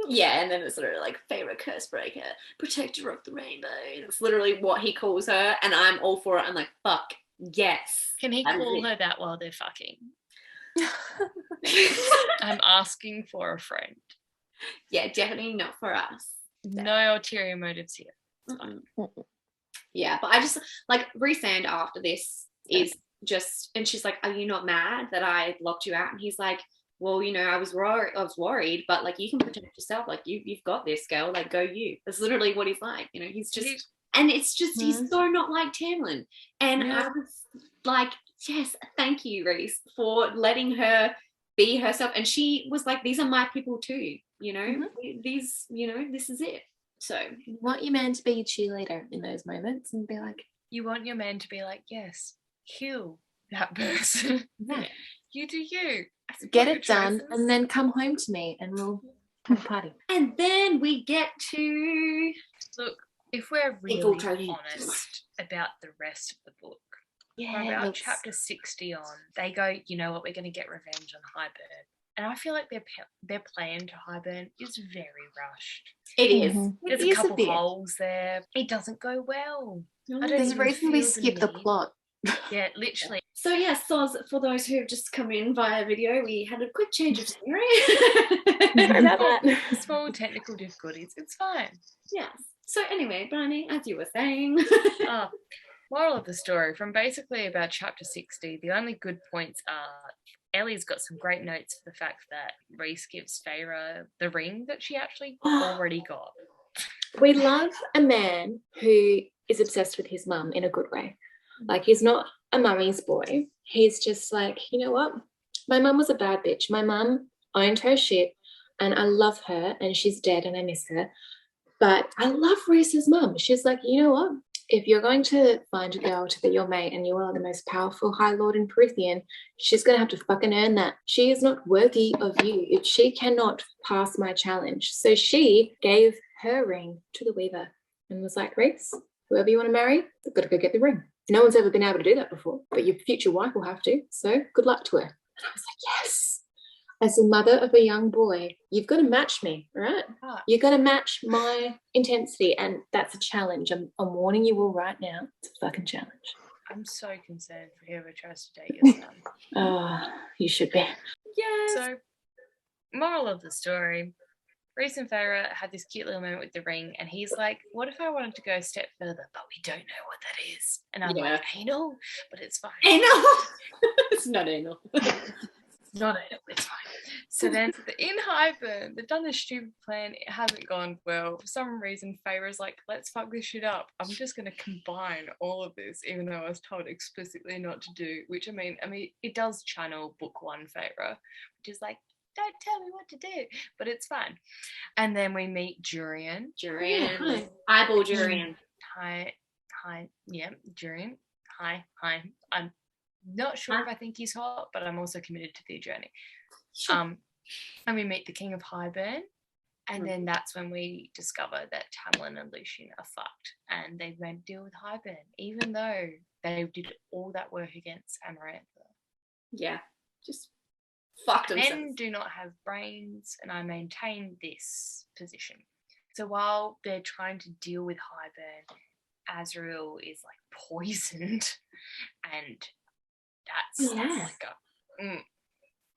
Yeah, and then it's literally like Feyre Cursebreaker, protector of the rainbow. It's literally what he calls her, and I'm all for it. I'm like, fuck, yes. Can he call her that while they're fucking? I'm asking for a friend. Yeah, definitely not for us. No ulterior motives here. It's fine. Yeah, but I just like Rhysand after this is just, and she's like, are you not mad that I locked you out? And he's like, well, you know, I was worried, but like, you can protect yourself. Like you've got this, girl. Like, go you. That's literally what he's like. You know, he's just, and it's just, he's so not like Tamlin. And I was like, yes, thank you, Rhys, for letting her be herself. And she was like, these are my people too, you know, Mhm. these, you know, this is it. So You want your man to be a cheerleader in those moments and be like, You want your man to be like, yes, kill that person. yeah, You do you. get it done, and then come home to me and we'll have a party. and then we get to Look, if we're Evil really Tony. honest about the rest of the book, from Yeah, about let's- chapter 60 on, they go, you know what, we're going to get revenge on Highburn. And I feel like their plan to Highburn is very rushed. it is. Mhm. There's a couple holes there. It doesn't go well. I don't There's a even reason we feel skip the need. plot. Yeah, literally. So yes, Soz, for those who have just come in via video, we had a quick change of scenery. Small technical difficulties. It's fine. Yes. So anyway, Briony, as you were saying. Moral of the story, from basically about chapter 60, the only good points are Ellie's got some great notes for the fact that Rhys gives Feyre the ring that she actually already got. We love a man who is obsessed with his mum in a good way. Like, he's not a mummy's boy. He's just like, you know what? My mum was a bad bitch. My mum owned her shit and I love her and she's dead and I miss her. But I love Rhys's mum. She's like, you know what? If you're going to find a girl to be your mate and you are the most powerful High Lord in Prythian, she's going to have to fucking earn that. She is not worthy of you. She cannot pass my challenge. So she gave her ring to the Weaver and was like, Rhys, whoever you want to marry, you've got to go get the ring. No one's ever been able to do that before, but your future wife will have to. So good luck to her. And I was like, yes. As the mother of a young boy, you've got to match me, right? You're going to match my intensity, and that's a challenge. I'm warning you all right now. It's a fucking challenge. I'm so concerned for whoever tries to date your son. Oh, you should be. Yes. So, moral of the story, Rhys and Feyre had this cute little moment with the ring, and he's like, what if I wanted to go a step further, but we don't know what that is? And I'm like, anal, but it's fine. Anal. It's not anal. Not anal, it's fine. So then in Highburn, they've done this stupid plan. It hasn't gone well. For some reason, Feyre's like, let's fuck this shit up. I'm just going to combine all of this, even though I was told explicitly not to do, which I mean, it does channel book one Feyre, which is like, don't tell me what to do, but it's fine. And then we meet Durian. Eyeball Durian. Hi, yeah, Durian. Hi. I'm not sure if I think he's hot, but I'm also committed to the journey. Sure. And we meet the King of Highburn, and then that's when we discover that Tamlin and Lucien are fucked, and they won't deal with Highburn, even though they did all that work against Amarantha. Yeah, just fucked themselves. Men do not have brains, and I maintain this position. So while they're trying to deal with Highburn, Azrael is like poisoned, and that's like a.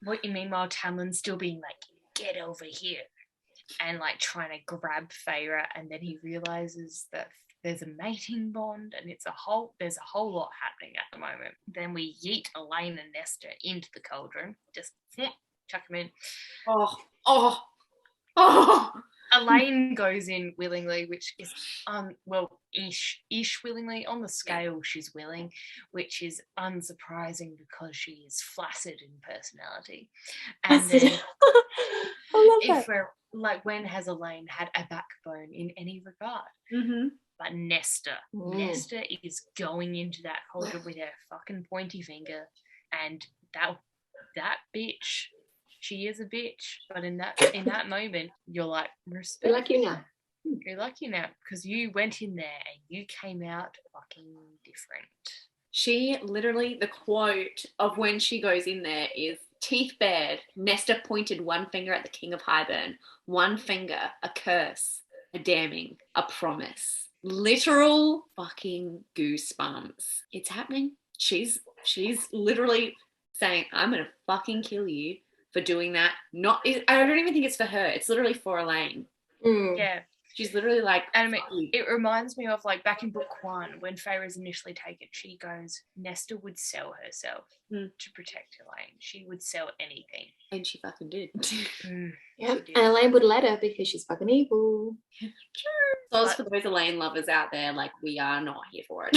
What you mean? While Tamlin's still being like, get over here, and like trying to grab Feyre, and then he realizes that there's a mating bond, and there's a whole lot happening at the moment. Then we yeet Elaine and Nestor into the cauldron, just chuck them in. Elaine goes in willingly, which is ish willingly. On the scale, she's willing, which is unsurprising because she is flaccid in personality. And then, I love that. When has Elaine had a backbone in any regard? Mm-hmm. But Nestor is going into that cauldron with her fucking pointy finger, and that bitch. She is a bitch, but in that moment, you're like, respect. You're lucky now. You're lucky now because you went in there and you came out fucking different. She literally, the quote of when she goes in there is, teeth bared, Nestor pointed one finger at the King of Highburn. One finger, a curse, a damning, a promise. Literal fucking goosebumps. It's happening. She's literally saying, I'm going to fucking kill you for doing that. I don't even think it's for her. It's literally for Elaine. Yeah. She's literally like, And it reminds me of like back in book 1 when Feyre is initially taken, she goes, Nesta would sell herself to protect Elaine. She would sell anything. and she fucking did. Yeah, and Elaine would let her because she's fucking evil. So for those Elaine lovers out there, like, we are not here for it.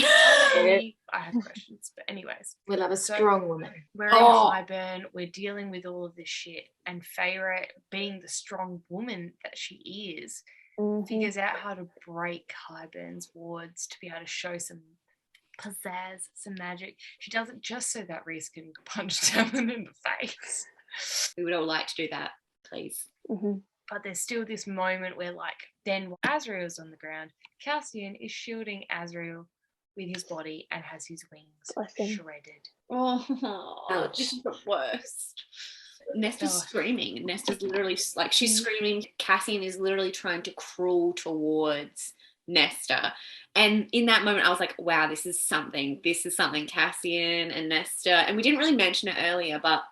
I have questions, but anyways. We love a strong woman. We're in Highburn, we're dealing with all of this shit, and Feyre, being the strong woman that she is, figures out how to break Highburn's wards to be able to show some pizzazz, some magic. She does it just so that Rhys can punch Tamlin in the face. We would all like to do that, please. But there's still this moment where, like, then Azriel's on the ground, Cassian is shielding Azriel with his body and has his wings shredded. Oh, this is the worst. Nesta's screaming. Nesta's literally, like, she's screaming. Cassian is literally trying to crawl towards Nesta. And in that moment, I was like, wow, this is something. This is something, Cassian and Nesta. And we didn't really mention it earlier, but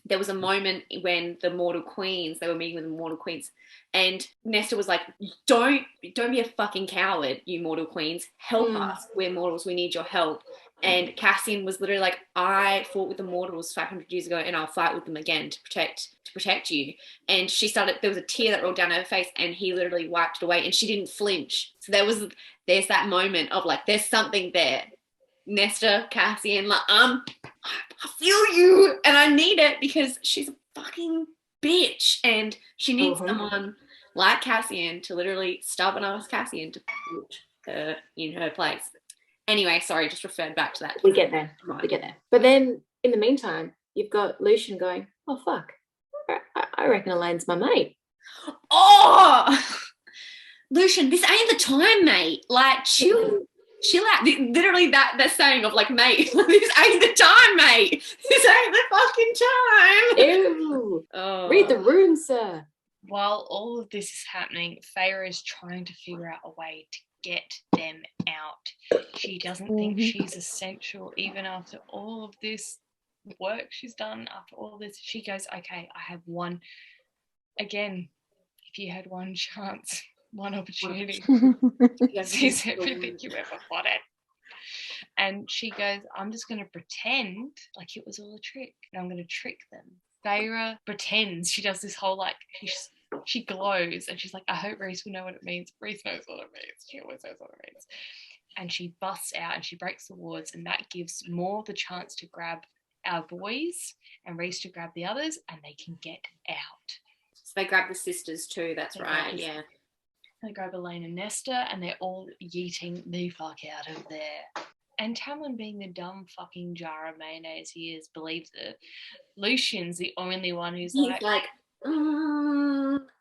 there was a moment when the Mortal Queens, they were meeting with the Mortal Queens, and Nesta was like, don't be a fucking coward, you Mortal Queens. Help us. We're mortals. We need your help. And Cassian was literally like, I fought with the mortals 500 years ago and I'll fight with them again to protect you. And she started, there was a tear that rolled down her face and he literally wiped it away and she didn't flinch. So there's that moment of like, there's something there. Nesta, Cassian, like, I feel you and I need it because she's a fucking bitch and she needs someone like Cassian to literally stubborn ass Cassian to put her in her place. Anyway, sorry, just referred back to that. We get there. But then in the meantime, you've got Lucien going, oh fuck, I reckon Elaine's my mate. Oh, Lucien, this ain't the time, mate. Like, chill out. Literally that saying of like, mate, this ain't the time, mate. This ain't the fucking time. Ew. Read the room, sir. While all of this is happening, Feyre is trying to figure out a way to get them out. She doesn't think she's essential, even after all of this work she's done, after all this. She goes, okay, I have one. Again, if you had one chance, one opportunity, seize everything you ever wanted. And she goes, I'm just going to pretend like it was all a trick, and I'm going to trick them. Feyre pretends. She does this whole like, she glows and she's like, I hope Rhys will know what it means. Rhys knows what it means. She always knows what it means. And she busts out and she breaks the wards, and that gives more the chance to grab our boys and Rhys to grab the others, and they can get out. So they grab the sisters too, that's right, yeah. They grab Elaine and Nesta and they're all yeeting the fuck out of there. And Tamlin, being the dumb fucking jar of mayonnaise he is, believes it. Lucien's the only one who's like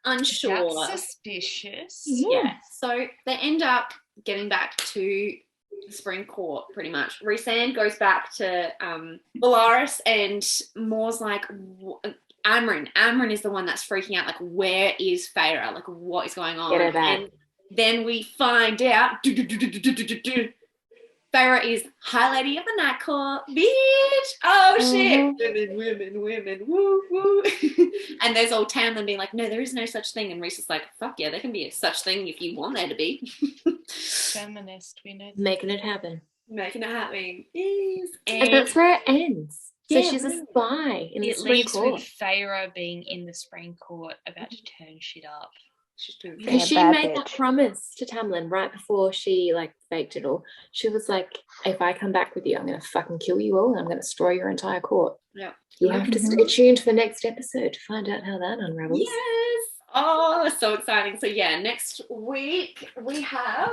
unsure. That's suspicious. Yeah. So they end up getting back to the Spring Court, pretty much. Rhysand goes back to Bellaris, and Moore's like, Amryn is the one that's freaking out, like, where is Feyre? Like, what is going on? Get her back. And then we find out Feyre is High Lady of the Night Court, bitch. Oh, shit. Women, woo, woo. And there's old Tamlin being like, no, there is no such thing. And Rhys is like, fuck yeah, there can be a such thing if you want there to be. Feminist, we know. Making it happen. Yes. And that's where it ends. So Yeah, she's a spy in the It Spring leaves Court. with Feyre being in the Spring Court about to turn shit up. She's doing Because she bad made that bitch. promise to Tamlin right before she like faked it all. She was like, if I come back with you, I'm going to fucking kill you all and I'm going to destroy your entire court. Yeah. You'll have to stay tuned for next episode to find out how that unravels. Yes. Oh, so exciting. So yeah, next week we have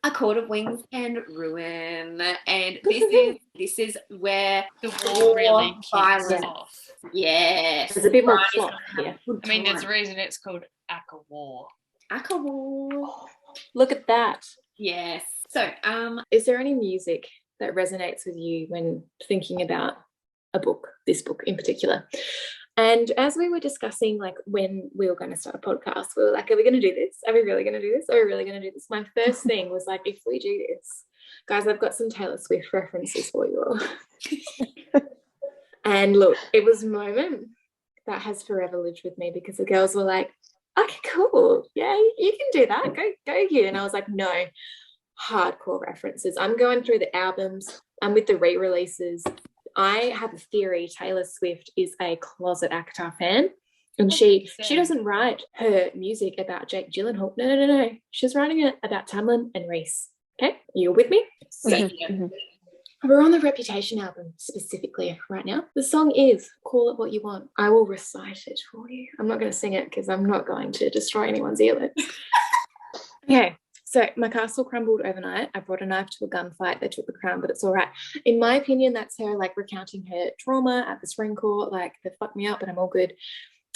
A Court of Wings and Ruin. And this is where The war really kicks violence. off. Yes. There's a bit more Briony's plot gonna have here. a good I mean, there's a time. reason it's called ACA War. ACA War. Look at that. Yes. So, Is there any music that resonates with you when thinking about a book, this book in particular? And as we were discussing, like, when we were going to start a podcast, we were like, are we going to do this? Are we really going to do this? Are we really going to do this? My first thing was like, if we do this, guys, I've got some Taylor Swift references for you all. And look, it was a moment that has forever lived with me because the girls were like, okay, cool. Yeah, you can do that. Go here. And I was like, no, hardcore references. I'm going through the albums. I'm with the re-releases. I have a theory. Taylor Swift is a closet ACOTAR fan. And she doesn't write her music about Jake Gyllenhaal. No. She's writing it about Tamlin and Reese. Okay, you're with me? Mm-hmm. We're on the Reputation album specifically right now. The song is Call It What You Want. I will recite it for you. I'm not going to sing it because I'm not going to destroy anyone's earlobes. Okay, so my castle crumbled overnight. I brought a knife to a gunfight. They took the crown, but it's all right. In my opinion, that's her like recounting her trauma at the Spring Court. Like, they fucked me up, but I'm all good.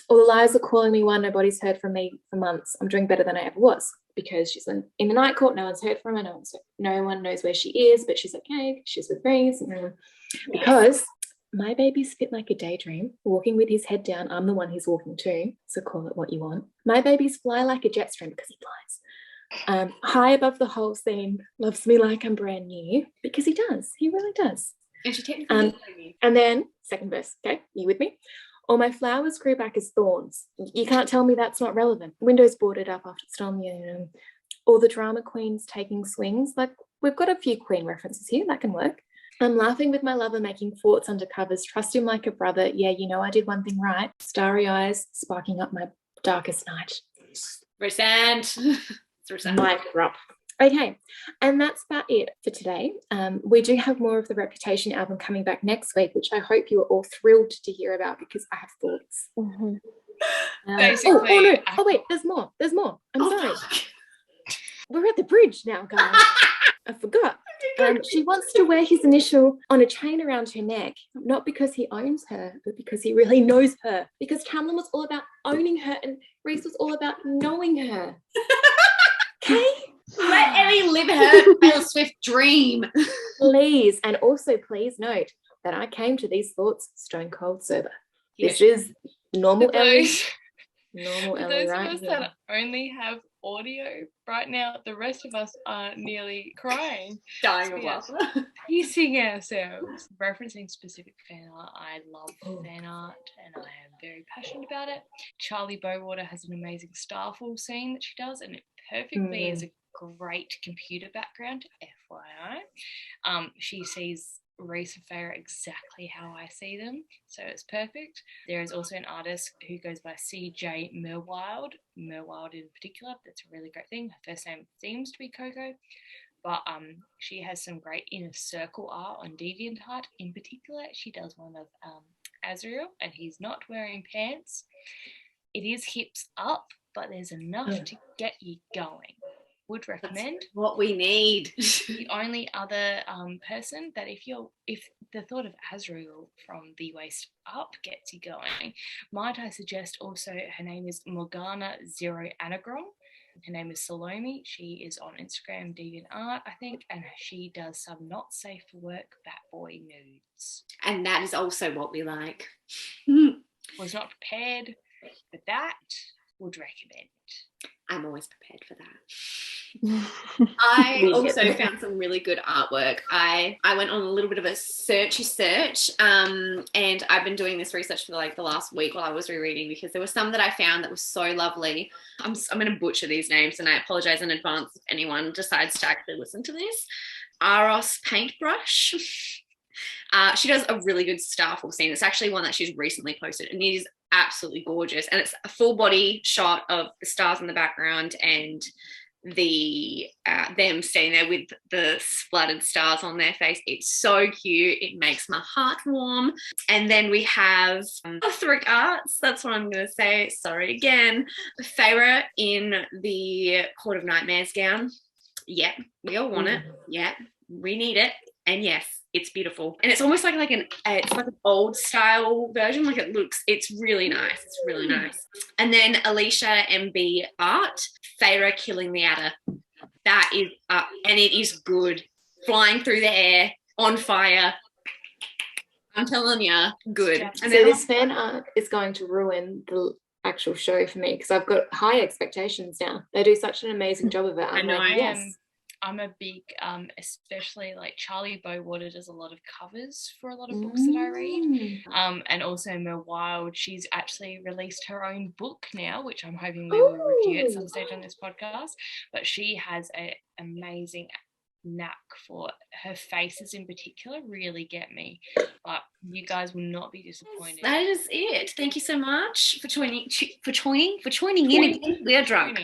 All the lies are calling me one. Nobody's heard from me for months. I'm doing better than I ever was because she's in the night court. No one's heard from her. No one knows where she is, but she's okay. She's with Reese. Because my baby's fit like a daydream, walking with his head down. I'm the one he's walking to, so call it what you want. My babies fly like a jet stream because he flies. High above the whole scene, loves me like I'm brand new because he does. He really does. And she technically and then second verse. Okay, you with me? All my flowers grew back as thorns. You can't tell me that's not relevant. Windows boarded up after the storm. Yeah. All the drama queens taking swings. Like, we've got a few queen references here. That can work. I'm laughing with my lover, making forts under covers. Trust him like a brother. Yeah, you know I did one thing right. Starry eyes sparking up my darkest night. Resent. Mic drop. Okay, and that's about it for today. We do have more of the Reputation album coming back next week, which I hope you are all thrilled to hear about because I have thoughts. Mm-hmm. Basically, oh wait, there's more. I'm sorry. We're at the bridge now, guys. I forgot. She wants to wear his initial on a chain around her neck, not because he owns her, but because he really knows her. Because Tamlin was all about owning her and Reese was all about knowing her. Okay? Let Ellie live her Taylor Swift dream. Please. And also please note that I came to these thoughts stone cold sober. Yes. This is normal Ellie. For those of us that only have audio right now, the rest of us are nearly crying, Dying of laughter. piecing ourselves. Referencing specific fan art, I love fan art and I am very passionate about it. Charlie Bowater has an amazing Starfall scene that she does, and it perfectly is a great computer background, FYI. She sees Reese and Feyre exactly how I see them, so it's perfect. There is also an artist who goes by CJ Merwild in particular. That's a really great thing. Her first name seems to be Coco, but she has some great inner circle art on DeviantArt. In particular, she does one of Azriel, and he's not wearing pants. It is hips up, but there's enough to get you going. Would recommend. That's what we need. The only other person that if the thought of Azriel from the waist up gets you going, might I suggest also her name is Morgana Zero Anagram. Her name is Salome. She is on Instagram, DeviantArt, I think, and she does some not safe for work bat boy nudes. And that is also what we like. Was not prepared for that. Would recommend. I'm always prepared for that. I also found some really good artwork. I went on a little bit of a search, and I've been doing this research for like the last week while I was rereading because there were some that I found that was so lovely. I'm going to butcher these names, and I apologize in advance if anyone decides to actually listen to this. Aros Paintbrush. She does a really good Starfall scene. It's actually one that she's recently posted, and it is absolutely gorgeous. And it's a full body shot of the stars in the background and the them standing there with the splattered stars on their face. It's so cute. It makes my heart warm. And then we have Thrick Arts. That's what I'm going to say. Sorry again. Feyre in the Court of Nightmares gown. Yep, we all want it. Yeah, we need it. And yes, it's beautiful. And it's almost like an old style version. Like it's really nice. It's really nice. And then Alicia MB art, Feyre killing the adder. That is and it is good. Flying through the air, on fire. I'm telling you, good. And so this fan art is going to ruin the actual show for me because I've got high expectations now. They do such an amazing job of it. I know. Like, yes. I'm a big, especially like Charlie Bowater does a lot of covers for a lot of books that I read. And also Merwild, she's actually released her own book now, which I'm hoping we will review at some stage on this podcast. But she has an amazing knack for her faces in particular really get me, but you guys will not be disappointed. That is it. Thank you so much for joining in. We are drunk.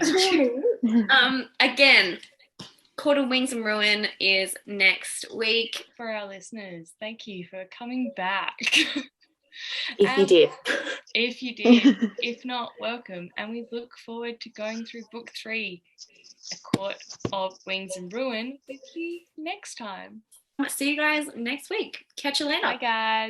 Again, Court of Wings and Ruin is next week. For our listeners, thank you for coming back. If you did. If you did. If not, welcome. And we look forward to going through book 3, A Court of Wings and Ruin, with you next time. See you guys next week. Catch you later. Bye, guys.